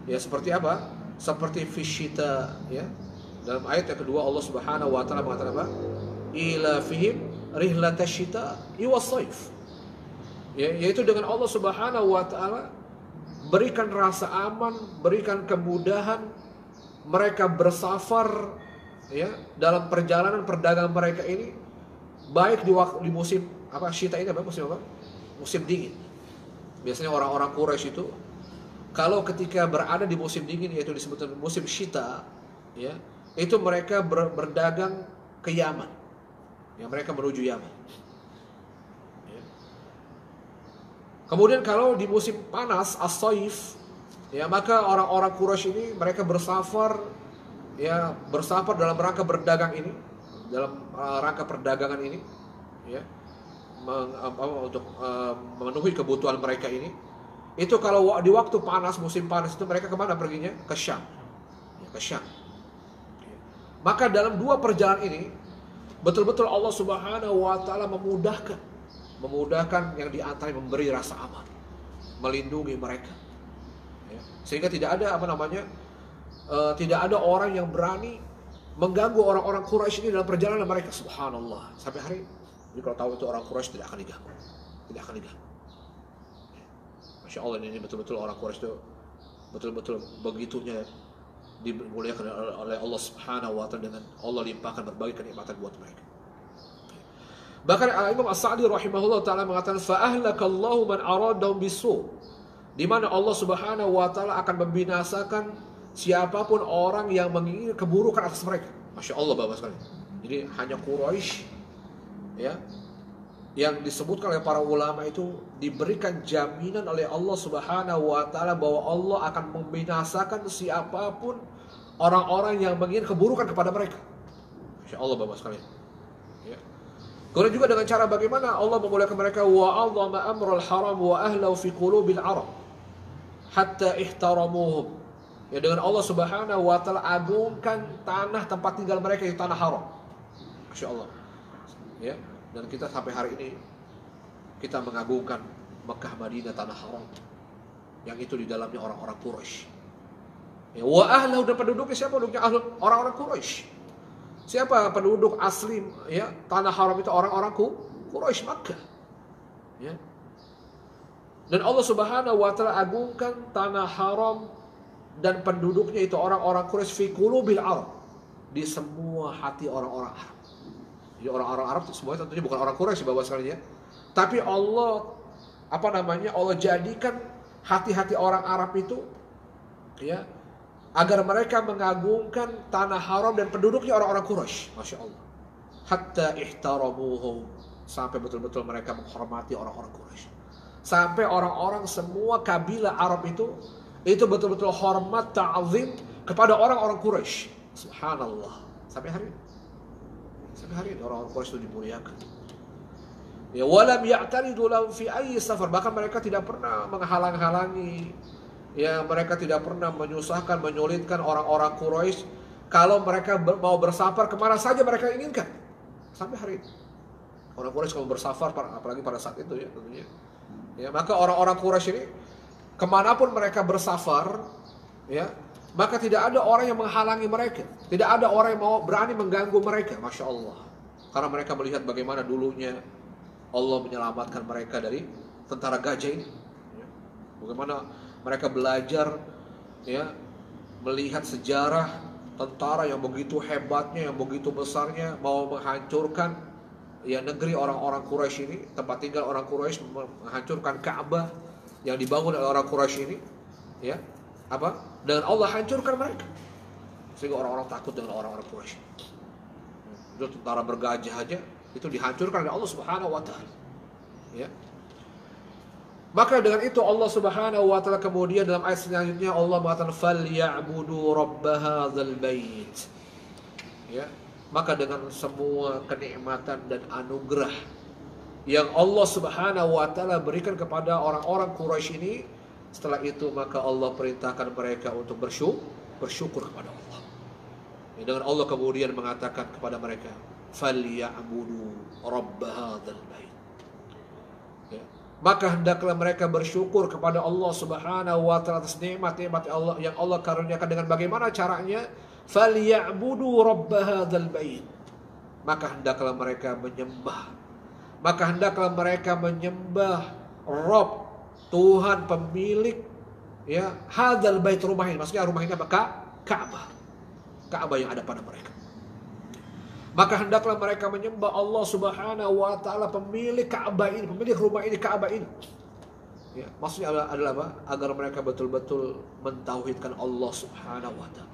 ya, seperti apa? Seperti fisyita ya. Dalam ayat yang kedua Allah Subhanahu wa taala mengatakan apa? Ila fihim rihlatasyita was-sayf. Ya, yaitu dengan Allah Subhanahu wa taala berikan rasa aman, berikan kemudahan mereka bersafar ya dalam perjalanan perdagangan mereka ini, baik di musim apa syita ini, apa musim apa? Musim dingin. Biasanya orang-orang Quraisy itu kalau ketika berada di musim dingin, yaitu disebut musim syita ya, itu mereka berdagang ke Yaman. Ya, mereka menuju Yaman. Ya. Kemudian kalau di musim panas as-sayf ya, maka orang-orang Quraisy ini mereka bersafar dalam rangka berdagang ini, dalam rangka perdagangan ini ya, untuk memenuhi kebutuhan mereka ini. Itu kalau di waktu panas, musim panas itu mereka kemana perginya? Ke Syam ya, ke Syam. Maka dalam dua perjalanan ini betul-betul Allah Subhanahu wa taala memudahkan yang diantara memberi rasa aman, melindungi mereka ya. Sehingga tidak ada tidak ada orang yang berani mengganggu orang-orang Quraisy ini dalam perjalanan mereka. Subhanallah, sampai hari ini kalau tahu itu orang Quraisy tidak akan diganggu. Masya Allah, ini betul-betul orang Quraisy itu betul-betul begitunya dimuliakan oleh Allah Subhanahu wa taala, dengan Allah limpahkan berbagai kenikmatan buat mereka. Bahkan Imam As-Sa'di rahimahullah taala mengatakan fa ahlakallahu man aradahum bisu, di mana Allah Subhanahu wa taala akan membinasakan siapapun orang yang menginginkan keburukan atas mereka. Masya Allah Bapak sekalian. Jadi hanya Quraisy ya, yang disebutkan oleh para ulama itu diberikan jaminan oleh Allah Subhanahu wa taala bahwa Allah akan membinasakan siapapun orang-orang yang menginginkan keburukan kepada mereka. Masya Allah Bapak sekalian. Ya. Kemudian juga dengan cara bagaimana Allah memuliakan mereka, wa 'azzama amral haram wa ahlahu fi qulubil arab hatta ihtaramuhum. Ya, dengan Allah Subhanahu wa taala agungkan tanah tempat tinggal mereka, itu tanah haram. Masya Allah. Ya. Dan kita sampai hari ini kita mengagungkan Mekah, Madinah, tanah haram yang itu di dalamnya orang-orang Quraisy. Ya, wa ahlahu, dan penduduknya siapa? Penduduknya orang-orang Quraisy. Siapa penduduk asli ya tanah haram itu? Orang-orang Quraisy Makkah. Ya. Dan Allah Subhanahu wa taala agungkan tanah haram dan penduduknya itu orang-orang Quraisy fi qulubil Arab, di semua hati orang-orang Arab. Jadi orang-orang Arab semuanya tentunya bukan orang Quraisy Bapak sekalian ya. Tapi Allah Allah jadikan hati-hati orang Arab itu ya agar mereka mengagungkan tanah haram dan penduduknya orang-orang Quraisy. Masya Allah. Hatta ihtaramuhum, sampai betul-betul mereka menghormati orang-orang Quraisy. Sampai orang-orang semua kabilah Arab itu betul-betul hormat, ta'zim kepada orang-orang Quraisy. Subhanallah. Sampai hari ini orang-orang Quraisy itu dimuliakan. Ya, walam ya'taridu lahum fi ayyi safar, bahkan mereka tidak pernah menghalang-halangi. Ya, mereka tidak pernah menyusahkan, menyulitkan orang-orang Quraisy kalau mereka mau bersafar kemana saja mereka inginkan. Sampai hari ini orang Quraisy kalau bersafar, apalagi pada saat itu ya tentunya. Ya, maka orang-orang Quraisy ini kemanapun mereka bersafar, ya, maka tidak ada orang yang menghalangi mereka, tidak ada orang yang mau berani mengganggu mereka. Masya Allah, karena mereka melihat bagaimana dulunya Allah menyelamatkan mereka dari tentara gajah ini. Ya. Bagaimana mereka belajar, ya, melihat sejarah tentara yang begitu hebatnya, yang begitu besarnya, mau menghancurkan ya negeri orang-orang Quraisy ini, tempat tinggal orang Quraisy, menghancurkan Ka'bah yang dibangun oleh orang Quraisy ini, ya, apa? Dengan Allah hancurkan mereka. Sehingga orang-orang takut dengan orang-orang Quraisy. Itu tentara bergajah aja itu dihancurkan oleh Allah Subhanahu wa taala. Ya. Maka dengan itu Allah Subhanahu wa taala kemudian dalam ayat selanjutnya Allah mengatakan falyabudu rabb hadzal bait. Ya. Maka dengan semua kenikmatan dan anugerah yang Allah Subhanahu wa taala berikan kepada orang-orang Quraisy ini, setelah itu maka Allah perintahkan mereka untuk bersyukur kepada Allah. Ya, dengan Allah kemudian mengatakan kepada mereka, "Falyabudu rabb hadzal bait." Ya. Maka hendaklah mereka bersyukur kepada Allah Subhanahu wa taala atas nikmat-nikmat Allah yang Allah karuniakan. Dengan bagaimana caranya? Falyabudu rabb hadzal bait. Maka hendaklah mereka menyembah. Maka hendaklah mereka menyembah Rabb, Tuhan pemilik, ya, hadzal bait, rumah ini. Maksudnya rumah ini apa? Ka'bah. Ka'bah yang ada pada mereka. Maka hendaklah mereka menyembah Allah Subhanahu wa taala pemilik Ka'bah ini, pemilik rumah ini, Ka'bah ini. Ya, maksudnya adalah apa? Agar mereka betul-betul mentauhidkan Allah Subhanahu wa taala.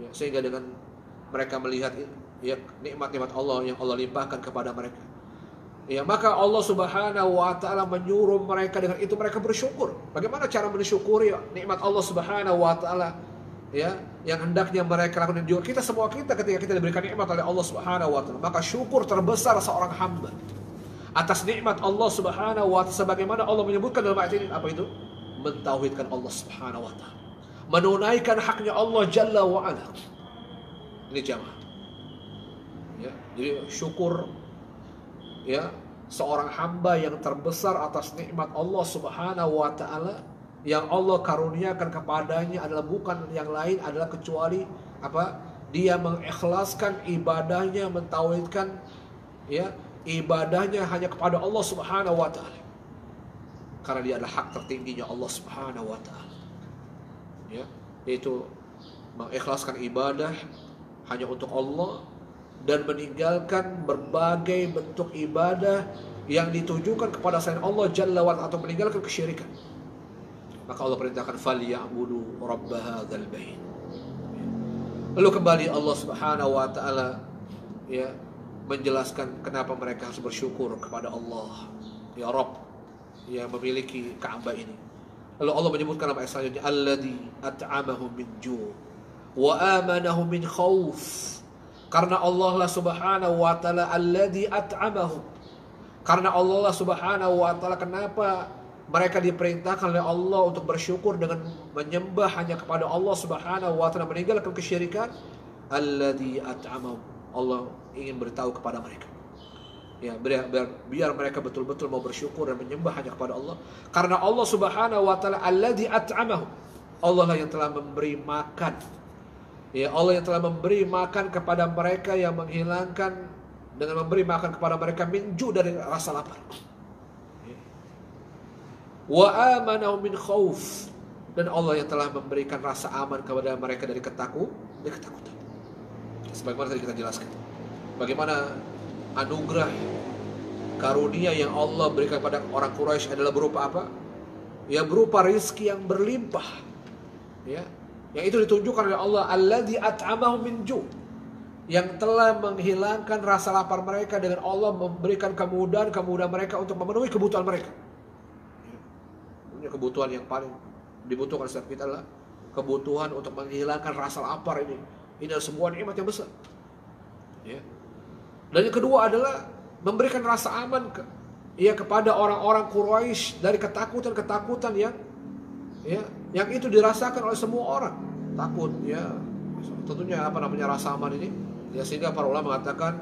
Ya, sehingga dengan mereka melihat ya nikmat-nikmat Allah yang Allah limpahkan kepada mereka, ya, maka Allah Subhanahu wa taala menyuruh mereka, dengan itu mereka bersyukur. Bagaimana cara mensyukuri nikmat Allah Subhanahu wa taala, ya, yang hendaknya mereka lakukan juga kita semua ketika kita diberikan nikmat oleh Allah Subhanahu wa taala, maka syukur terbesar seorang hamba atas nikmat Allah Subhanahu wa taala, sebagaimana Allah menyebutkan dalam ayat ini, apa itu? Mentauhidkan Allah Subhanahu wa taala, menunaikan haknya Allah Jalla wa Ala. Ini jamaah. Ya, jadi syukur, ya, seorang hamba yang terbesar atas nikmat Allah Subhanahu wa taala yang Allah karuniakan kepadanya adalah bukan yang lain adalah kecuali apa? Dia mengikhlaskan ibadahnya, mentauhidkan, ya, ibadahnya hanya kepada Allah Subhanahu wa taala. Karena dia adalah hak tertingginya Allah Subhanahu wa taala. Ya, yaitu mengikhlaskan ibadah hanya untuk Allah dan meninggalkan berbagai bentuk ibadah yang ditujukan kepada selain Allah Jalla wa Ala atau meninggalkan kesyirikan. Maka Allah perintahkan falyabudu rabb hadzal bait. Lalu kembali Allah Subhanahu wa taala, ya, menjelaskan kenapa mereka harus bersyukur kepada Allah, ya Rabb, yang memiliki Ka'bah ini. Lalu Allah menyebutkan dalam ayat selanjutnya, alladzi at'amahum min ju' wa amanahum min khauf. Karena Allah lah Subhanahu wa taala alladzi at'amahum. Karena Allah lah Subhanahu wa taala kenapa mereka diperintahkan oleh Allah untuk bersyukur dengan menyembah hanya kepada Allah Subhanahu wa taala, meninggalkan kesyirikan. Alladzi at'amahum. Allah ingin beritahu kepada mereka, ya, biar mereka betul-betul mau bersyukur dan menyembah hanya kepada Allah. Karena Allah Subhanahu wa taala alladzi at'amahum. Allah lah yang telah memberi makan. Ya, Allah yang telah memberi makan kepada mereka, yang menghilangkan dengan memberi makan kepada mereka minju dari rasa lapar. Ya. Wa amanahum min khauf. Dan Allah yang telah memberikan rasa aman kepada mereka dari ketakutan. Sebagaimana tadi kita jelaskan, bagaimana anugerah karunia yang Allah berikan kepada orang Quraisy adalah berupa apa? Ya, berupa rizki yang berlimpah. Ya, yang itu ditunjukkan oleh Allah alladzi at'amahum min ju', yang telah menghilangkan rasa lapar mereka dengan Allah memberikan kemudahan mereka untuk memenuhi kebutuhan mereka. Ya, kebutuhan yang paling dibutuhkan setiap kita adalah kebutuhan untuk menghilangkan rasa lapar ini. Ini adalah sebuah nikmat yang besar. Ya. Dan yang kedua adalah memberikan rasa aman kepada orang-orang Quraisy dari ketakutan yang itu dirasakan oleh semua orang. Takut, ya. Tentunya rasa aman ini. Ya, sehingga para ulama mengatakan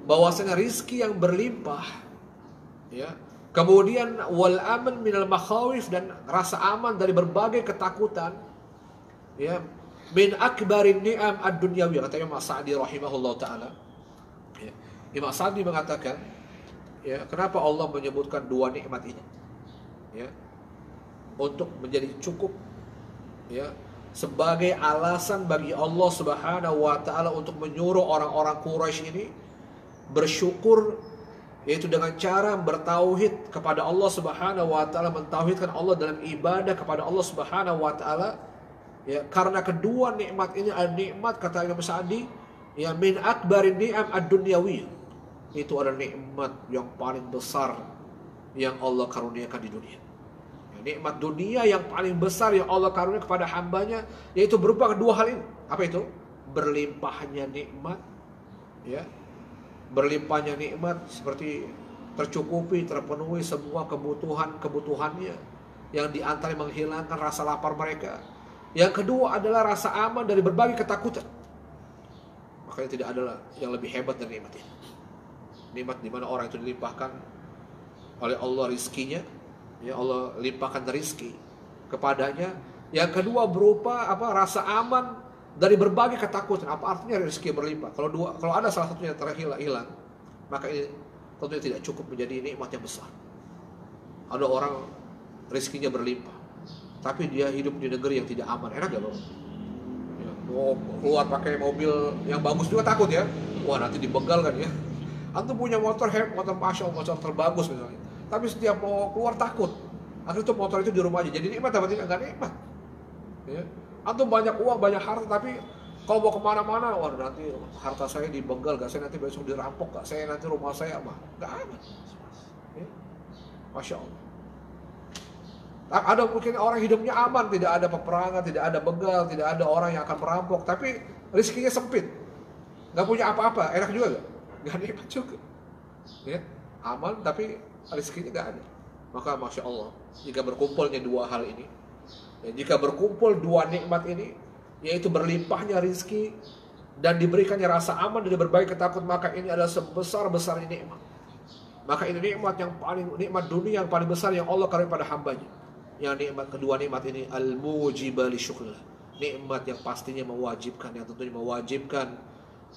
bahwasanya rizki yang berlimpah, ya. Kemudian wal aman minal makhawif, dan rasa aman dari berbagai ketakutan, ya, min akbarin ni'am ad-dunyawiyah, kata Imam Sa'di rahimahullah ta'ala. Ya. Imam Sa'di mengatakan, ya, kenapa Allah menyebutkan dua nikmat ini, ya, untuk menjadi cukup, ya, sebagai alasan bagi Allah Subhanahu wa taala untuk menyuruh orang-orang Quraisy ini bersyukur, yaitu dengan cara bertauhid kepada Allah Subhanahu wa taala, mentauhidkan Allah dalam ibadah kepada Allah Subhanahu wa taala. Ya, karena kedua nikmat ini adalah nikmat, kata Imam Sa'di, ya, min akbarin ni'am ad-dunyawiyah. Itu adalah nikmat yang paling besar yang Allah karuniakan di dunia. Ya, nikmat dunia yang paling besar yang Allah karuniakan kepada hambanya, yaitu berupa kedua hal ini. Apa itu? Berlimpahnya nikmat, ya, berlimpahnya nikmat seperti tercukupi, terpenuhi semua kebutuhannya, yang diantara menghilangkan rasa lapar mereka. Yang kedua adalah rasa aman dari berbagai ketakutan. Makanya tidak adalah yang lebih hebat dari nikmat ini. Nikmat di mana orang itu dilimpahkan oleh Allah rizkinya, ya, Allah limpahkan rizki kepadanya. Yang kedua berupa apa? Rasa aman dari berbagai ketakutan. Apa artinya rezeki berlimpah? Kalau ada salah satunya hilang, maka ini tentunya tidak cukup menjadi nikmat yang besar. Ada orang rezekinya berlimpah, tapi dia hidup di negeri yang tidak aman. Enak gak, Bang? Ya, mau keluar pakai mobil yang bagus juga takut ya. Wah, nanti dibegal kan ya. Antum punya motor Masya Allah, motor terbagus misalnya, tapi setiap mau keluar takut. Akhirnya itu motor itu di rumah aja. Jadi nikmat apa tidak? Enggak nikmat. Ya. Antum banyak uang, banyak harta, tapi kalau mau kemana-mana, wah nanti harta saya dibegal gak? Saya nanti besok dirampok gak? Saya nanti rumah saya mah gak aman. Ya. Masya Allah. Ada mungkin orang hidupnya aman, tidak ada peperangan, tidak ada begal, tidak ada orang yang akan merampok, tapi rezekinya sempit, gak punya apa-apa. Enak juga gak? Gak nikmat juga. Ya. Aman tapi rezekinya gak ada. Maka Masya Allah, jika berkumpulnya dua hal ini, ya, jika berkumpul dua nikmat ini, yaitu berlimpahnya rizki dan diberikannya rasa aman dari berbagai ketakutan, maka ini adalah sebesar-besarnya nikmat. Maka ini nikmat dunia yang paling besar yang Allah karuniakan pada hambanya. Yang nikmat kedua nikmat ini al-mujibah li syukrillah, nikmat yang pastinya mewajibkan, yang tentunya mewajibkan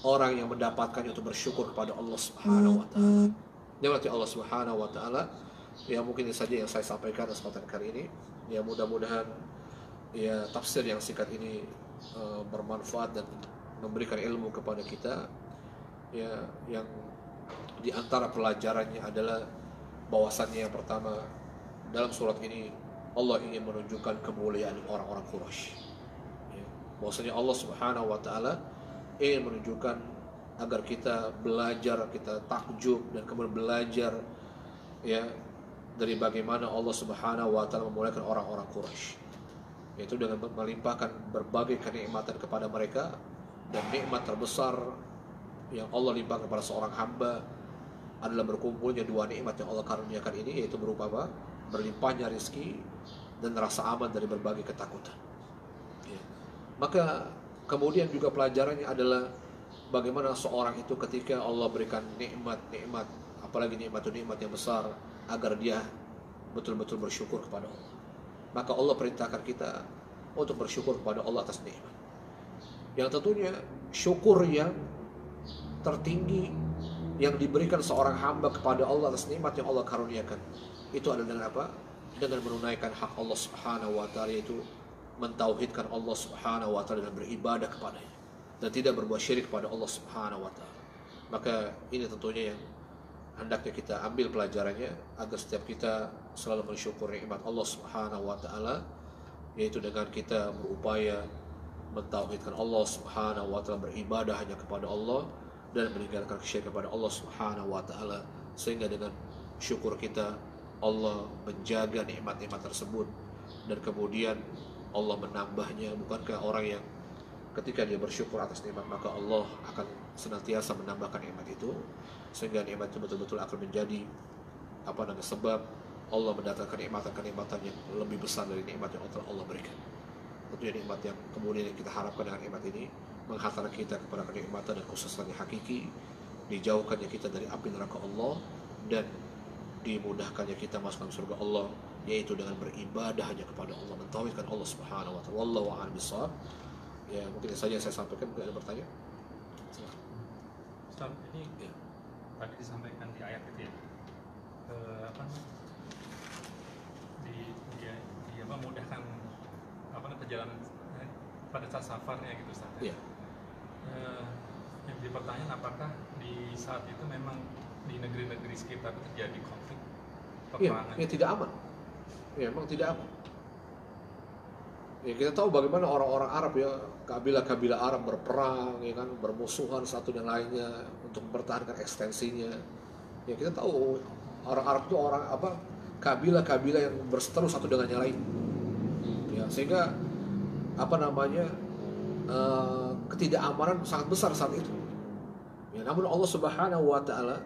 orang yang mendapatkannya untuk bersyukur kepada Allah Subhanahu wa taala. Nikmat Allah Subhanahu wa taala. Ya, mungkin ini saja yang saya sampaikan kesempatan kali ini. Ya, mudah-mudahan ya tafsir yang singkat ini bermanfaat dan memberikan ilmu kepada kita. Ya, yang di antara pelajarannya adalah bahwasannya yang pertama, dalam surat ini Allah ingin menunjukkan kemuliaan orang-orang Quraisy. Ya, bahwasanya Allah Subhanahu wa taala ingin menunjukkan agar kita belajar, kita takjub dan kemudian belajar, ya, dari bagaimana Allah Subhanahu wa taala memuliakan orang-orang Quraisy, yaitu dengan melimpahkan berbagai kenikmatan kepada mereka. Dan nikmat terbesar yang Allah limpahkan kepada seorang hamba adalah berkumpulnya dua nikmat yang Allah karuniakan ini, yaitu berupa apa? Berlimpahnya rezeki dan rasa aman dari berbagai ketakutan. Ya. Maka kemudian juga pelajarannya adalah bagaimana seorang itu ketika Allah berikan nikmat-nikmat, apalagi nikmat yang besar, agar dia betul-betul bersyukur kepada Allah. Maka Allah perintahkan kita untuk bersyukur kepada Allah atas nikmat. Yang tentunya syukur yang tertinggi yang diberikan seorang hamba kepada Allah atas nikmat yang Allah karuniakan, itu adalah dengan apa? Dengan menunaikan hak Allah Subhanahu wa taala, yaitu mentauhidkan Allah Subhanahu wa taala dan beribadah kepadanya dan tidak berbuat syirik kepada Allah Subhanahu wa taala. Maka ini tentunya yang hendaknya kita ambil pelajarannya, agar setiap kita selalu mensyukur nikmat Allah Subhanahu wa taala, yaitu dengan kita berupaya mentauhidkan Allah Subhanahu wa taala, beribadah hanya kepada Allah dan meninggalkan kesyirikan kepada Allah Subhanahu wa taala, sehingga dengan syukur kita Allah menjaga nikmat-nikmat tersebut dan kemudian Allah menambahnya. Bukankah orang yang ketika dia bersyukur atas nikmat, maka Allah akan senantiasa menambahkan nikmat itu, sehingga nikmat itu betul-betul akan menjadi sebab Allah mendatangkan kenikmatan yang lebih besar dari nikmat yang Allah berikan. Tentunya nikmat yang kemudian kita harapkan dengan nikmat ini menghantarkan kita kepada kenikmatan dan kesuksesan yang hakiki, dijauhkannya kita dari api neraka Allah, dan dimudahkannya kita masuk ke surga Allah, yaitu dengan beribadah hanya kepada Allah, mentauhidkan Allah Subhanahu wa taala. Wallahu a'lam bishawab. Ya, mungkin itu saja yang saya sampaikan. Mungkin ada bertanya? Silakan. Ustaz, ini ya, tadi disampaikan di ayat itu ya, memudahkan perjalanan pada saat safarnya gitu Ustaz. Iya. Yang pertanyaan, apakah di saat itu memang di negeri-negeri sekitar terjadi konflik peperangan? Ya tidak aman. Ya, memang tidak aman. Ya, kita tahu bagaimana orang-orang Arab ya, kabilah-kabilah Arab berperang, ya kan, bermusuhan satu dan lainnya untuk mempertahankan ekstensinya. Ya, kita tahu orang Arab itu orang apa, kabilah-kabilah yang berseteru satu dengan yang lain. Ya, sehingga apa namanya ketidakamanan sangat besar saat itu. Ya, namun Allah Subhanahu wa taala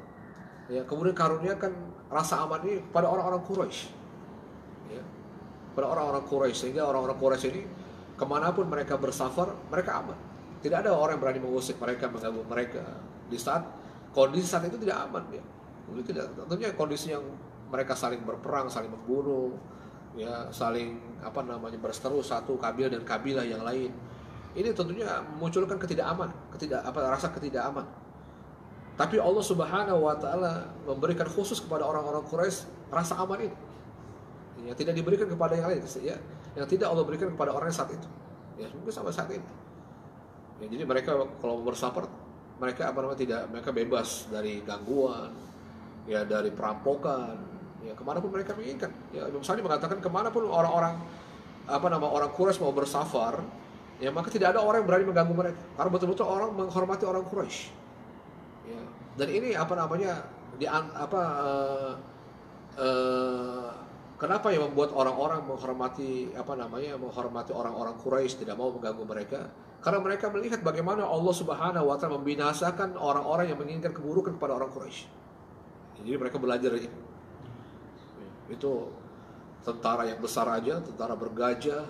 ya kemudian karuniakan rasa aman ini pada orang-orang Quraisy. Ya, pada orang-orang Quraisy, sehingga orang-orang Quraisy ini kemanapun mereka bersafar, mereka aman. Tidak ada orang yang berani mengusik mereka, mengganggu mereka. Di saat kondisi saat itu tidak aman ya. Tidak, tentunya kondisi yang mereka saling berperang, saling membunuh, ya, saling apa namanya berseteru satu kabilah dan kabilah yang lain. Ini tentunya memunculkan rasa ketidakaman. Tapi Allah Subhanahu wa taala memberikan khusus kepada orang-orang Quraisy rasa aman ini. Ya, tidak diberikan kepada yang lain ya. Yang tidak Allah berikan kepada orang saat itu. Ya, mungkin sampai saat ini. Ya, jadi mereka kalau bersafar mereka mereka bebas dari gangguan, ya, dari perampokan, ya, kemanapun mereka menginginkan. Ya, Imam Sa'di mengatakan kemanapun orang Quraisy mau bersafar, ya, maka tidak ada orang yang berani mengganggu mereka, karena betul-betul orang menghormati orang Quraisy. Ya, dan ini kenapa yang membuat orang-orang menghormati orang-orang Quraisy, tidak mau mengganggu mereka? Karena mereka melihat bagaimana Allah Subhanahu wa taala membinasakan orang-orang yang menginginkan keburukan kepada orang Quraisy. Jadi mereka belajar ini. Itu tentara yang besar aja, tentara bergajah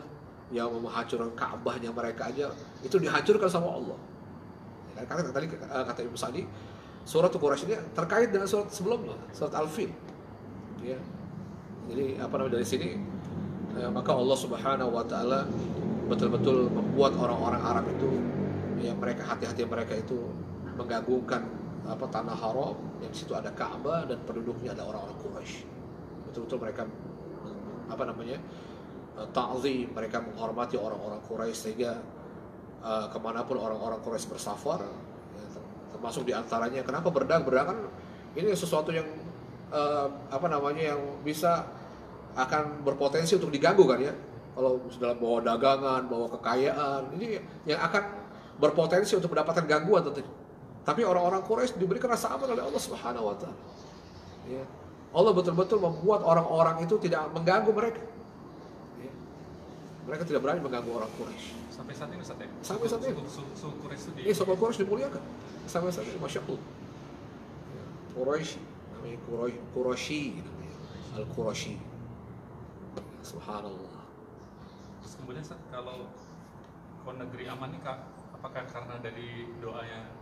yang menghancurkan Ka'bahnya mereka aja, itu dihancurkan sama Allah. Karena tadi kata Ibnu Sa'di, surat Quraisy ini terkait dengan surat sebelumnya, surat Al-Fil. Ya. Jadi dari sini maka Allah Subhanahu wa taala betul-betul membuat orang-orang Arab itu, ya, hati-hati mereka itu menggagungkan tanah haram, yang di situ ada Ka'bah dan penduduknya ada orang-orang Quraisy. Betul-betul mereka ta'zim, mereka menghormati orang-orang Quraisy, sehingga kemanapun orang-orang Quraisy bersafar, ya, termasuk diantaranya kenapa berdagang kan ini sesuatu yang yang bisa akan berpotensi untuk diganggu kan ya. Kalau dalam bawa dagangan, bawa kekayaan, ini yang akan berpotensi untuk mendapatkan gangguan tentunya. Tapi orang-orang Quraisy diberikan rasa aman oleh Allah Subhanahu wa taala. Ya. Allah betul-betul membuat orang-orang itu tidak mengganggu mereka. Ya. Mereka tidak berani mengganggu orang Quraisy. Sampai saat ini Ustaz ya? Sampai saat ini. Suku Quraisy itu suku Quraisy dimuliakan. Sampai saat ini, Masya Allah. Ya. Quraisy, namanya Quraisy, Al-Quraisy. Subhanallah. Terus kemudian kalau negeri aman ini apakah karena dari doanya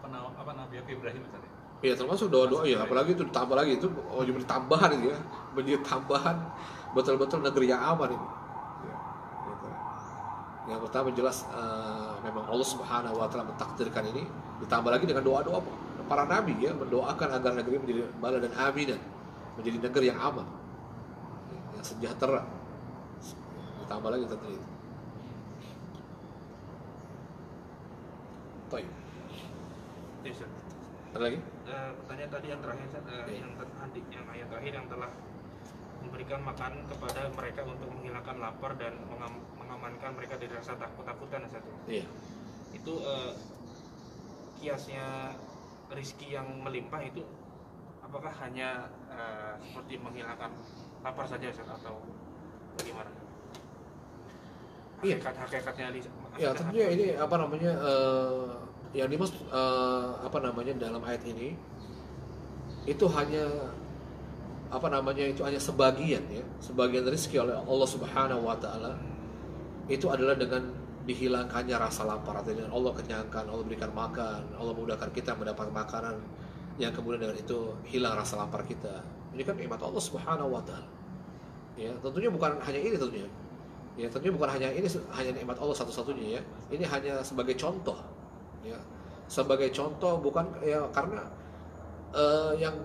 Nabi Ibrahim tadi? Ya, termasuk doa-doa ya, apalagi itu ditambah lagi, itu jadi tambahan itu ya, menjadi tambahan betul-betul negeri yang aman ini. Ya, gitu. Yang pertama jelas memang Allah Subhanahu wa taala mentakdirkan ini, ditambah lagi dengan doa-doa para nabi ya, mendoakan agar negeri menjadi baladan aminan, menjadi negeri yang aman, yang sejahtera. Ditambah lagi tentang itu. Baik. Ada lagi? Pertanyaan tadi yang terakhir, yang ayat terakhir yang telah memberikan makanan kepada mereka untuk menghilangkan lapar dan mengamankan mereka dari rasa takut-takutan satu. Iya. Itu kiasnya rizki yang melimpah itu apakah hanya seperti menghilangkan lapar saja atau bagaimana? Hakikatnya ya, tentunya ini yang dimaksud dalam ayat ini itu hanya itu hanya sebagian ya, sebagian rezeki oleh Allah Subhanahu wa taala. Itu adalah dengan dihilangkannya rasa lapar, artinya dengan Allah kenyangkan, Allah berikan makan, Allah mudahkan kita mendapat makanan yang kemudian dengan itu hilang rasa lapar kita. Ini kan nikmat Allah Subhanahu wa taala. Ya, tentunya bukan hanya ini tentunya. Ya, tentunya bukan hanya ini, hanya nikmat Allah satu-satunya ya. Ini hanya sebagai contoh. Ya, sebagai contoh, bukan ya, karena yang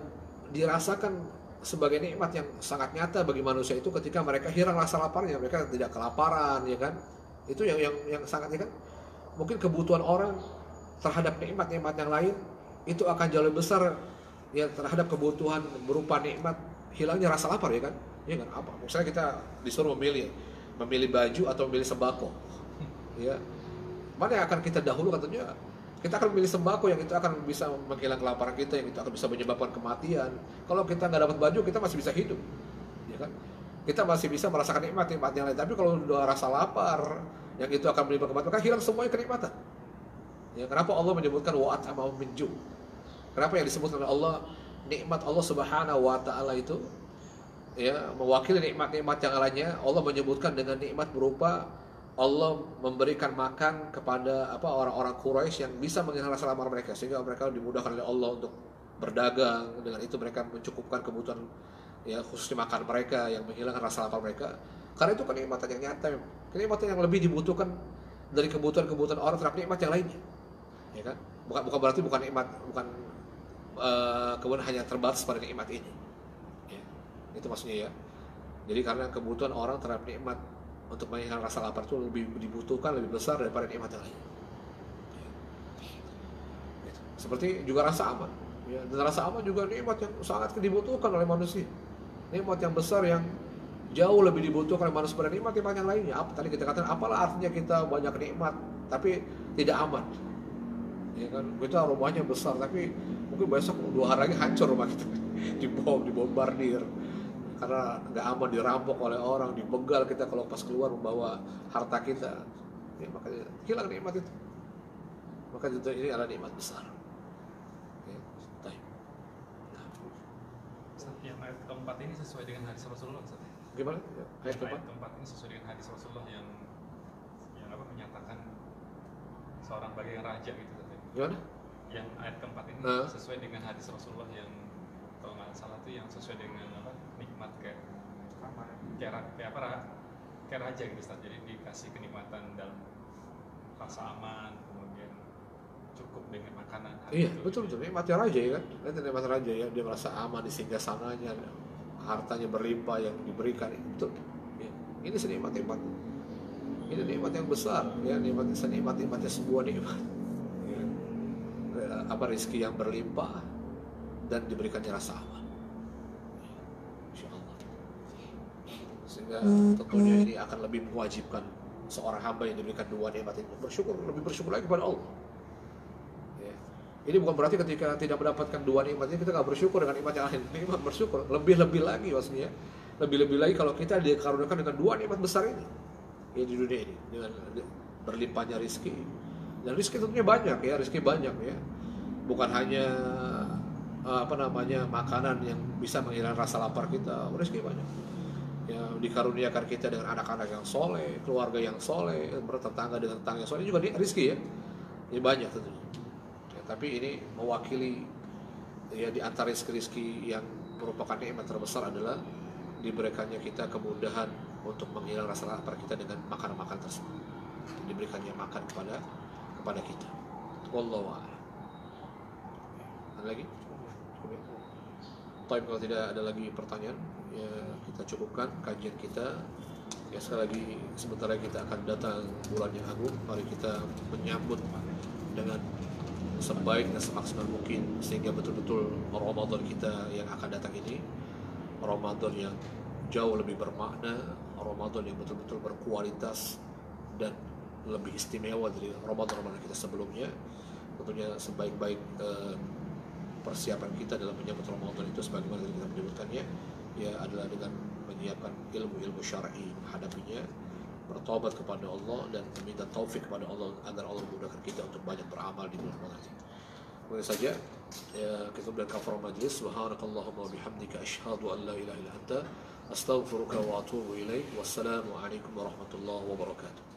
dirasakan sebagai nikmat yang sangat nyata bagi manusia itu ketika mereka hilang rasa laparnya, mereka tidak kelaparan ya kan. Itu yang sangat ya kan. Mungkin kebutuhan orang terhadap nikmat-nikmat yang lain, itu akan jauh lebih besar ya terhadap kebutuhan berupa nikmat hilangnya rasa lapar, ya kan? Ya kan? Apa? Misalnya kita disuruh memilih baju atau memilih sembako, ya mana yang akan kita dahulu? Katanya kita akan memilih sembako yang itu akan bisa menghilangkan kelaparan kita, yang itu akan bisa menyebabkan kematian. Kalau kita nggak dapat baju, kita masih bisa hidup, ya kan? Kita masih bisa merasakan nikmat-nikmat yang lain. Tapi kalau udah rasa lapar, yang itu akan menyebabkan kematian, maka hilang semuanya kenikmatan. Ya, kenapa Allah menyebutkan wa'at amau minju? Kenapa yang disebutkan oleh Allah nikmat Allah Subhanahu wa taala itu ya mewakili nikmat-nikmat yang lainnya? Allah menyebutkan dengan nikmat berupa Allah memberikan makan kepada orang-orang Quraisy yang bisa menghilangkan rasa lapar mereka, sehingga mereka dimudahkan oleh Allah untuk berdagang. Dengan itu mereka mencukupkan kebutuhan ya khususnya makan mereka yang menghilangkan rasa lapar mereka. Karena itu kenikmatan yang nyata, kenikmatan yang lebih dibutuhkan dari kebutuhan-kebutuhan orang terhadap nikmat yang lainnya. Ya kan? Bukan berarti bukan nikmat, kemudian hanya terbatas pada nikmat ini. Ya. Itu maksudnya ya. Jadi karena kebutuhan orang terhadap nikmat untuk menghilangkan rasa lapar itu lebih dibutuhkan, lebih besar daripada nikmat yang lain. Ya. Gitu. Seperti juga rasa aman. Ya, dan rasa aman juga nikmat yang sangat dibutuhkan oleh manusia. Nikmat yang besar yang jauh lebih dibutuhkan oleh manusia pada nikmat-nikmat yang lainnya. Tadi kita katakan apalah artinya kita banyak nikmat tapi tidak aman. Ya kan, kita rumahnya besar tapi mungkin besok 2 hari lagi hancur rumah kita, dibombardir karena nggak aman, dirampok oleh orang, dibegal kita kalau pas keluar membawa harta kita, ya, makanya hilang nikmat itu. Maka itu ini adalah nikmat besar. Ya, yang ayat keempat ini sesuai dengan hadis Rasulullah, Ustaz. Gimana? Ya, ayat keempat ini sesuai dengan hadis Rasulullah yang menyatakan seorang bagaikan raja gitu. Gimana? Yang ayat keempat ini sesuai dengan hadis Rasulullah yang kalau nggak salah tuh yang sesuai dengan nikmat kayak raja gitu Ustaz. Jadi dikasih kenikmatan dalam rasa aman, kemudian cukup dengan makanan. Iya, betul nikmatnya raja ya kan? Itu nikmat raja ya, dia merasa aman di singgasananya, hartanya berlimpah yang diberikan itu. Ya. Ini senikmat-nikmat. Ini nikmat yang besar, ya nikmatnya sebuah nikmat. Rezeki yang berlimpah dan diberikannya rasa aman, insyaallah. Sehingga tentunya ini akan lebih mewajibkan seorang hamba yang diberikan 2 nikmat ini lebih bersyukur lagi kepada Allah. Ya. Ini bukan berarti ketika tidak mendapatkan 2 nikmat ini kita nggak bersyukur dengan nikmat yang lain. Nikmat bersyukur lebih-lebih lagi maksudnya, lebih-lebih lagi kalau kita dikaruniakan dengan 2 nikmat besar ini ya di dunia ini, dengan berlimpahnya rezeki. Dan rezeki tentunya banyak ya, rezeki banyak ya. Bukan hanya makanan yang bisa menghilangkan rasa lapar kita, rezeki banyak. Ya, dikaruniakan kita dengan anak-anak yang soleh, keluarga yang soleh, bertetangga dengan tetangga yang soleh, ini juga rezeki ya. Ini banyak tentunya. Ya, tapi ini mewakili ya di antara rezeki yang merupakan nikmat terbesar adalah diberikannya kita kemudahan untuk menghilangkan rasa lapar kita dengan makan-makan tersebut. Diberikannya makan kepada kita. Wallahu a'lam. Ada lagi? Tapi kalau tidak ada lagi pertanyaan, ya kita cukupkan kajian kita. Ya sekali lagi sebentar lagi kita akan datang bulan yang agung. Mari kita menyambut dengan sebaik dan semaksimal mungkin sehingga betul-betul Ramadan kita yang akan datang ini Ramadan yang jauh lebih bermakna, Ramadan yang betul-betul berkualitas dan lebih istimewa dari Ramadan kita sebelumnya. Tentunya sebaik-baik persiapan kita dalam menyambut Ramadan itu sebagaimana kita menyebutkannya ya adalah dengan menyiapkan ilmu-ilmu syar'i menghadapinya, bertobat kepada Allah dan meminta taufik kepada Allah agar Allah memudahkan kita untuk banyak beramal di bulan Ramadan. Kemudian saja ya, kita sudah kafar majlis. Subhanakallahumma wa bihamdika asyhadu an la ilaha illa anta astaghfiruka wa atubu ilaik. Wassalamu alaikum warahmatullahi wabarakatuh.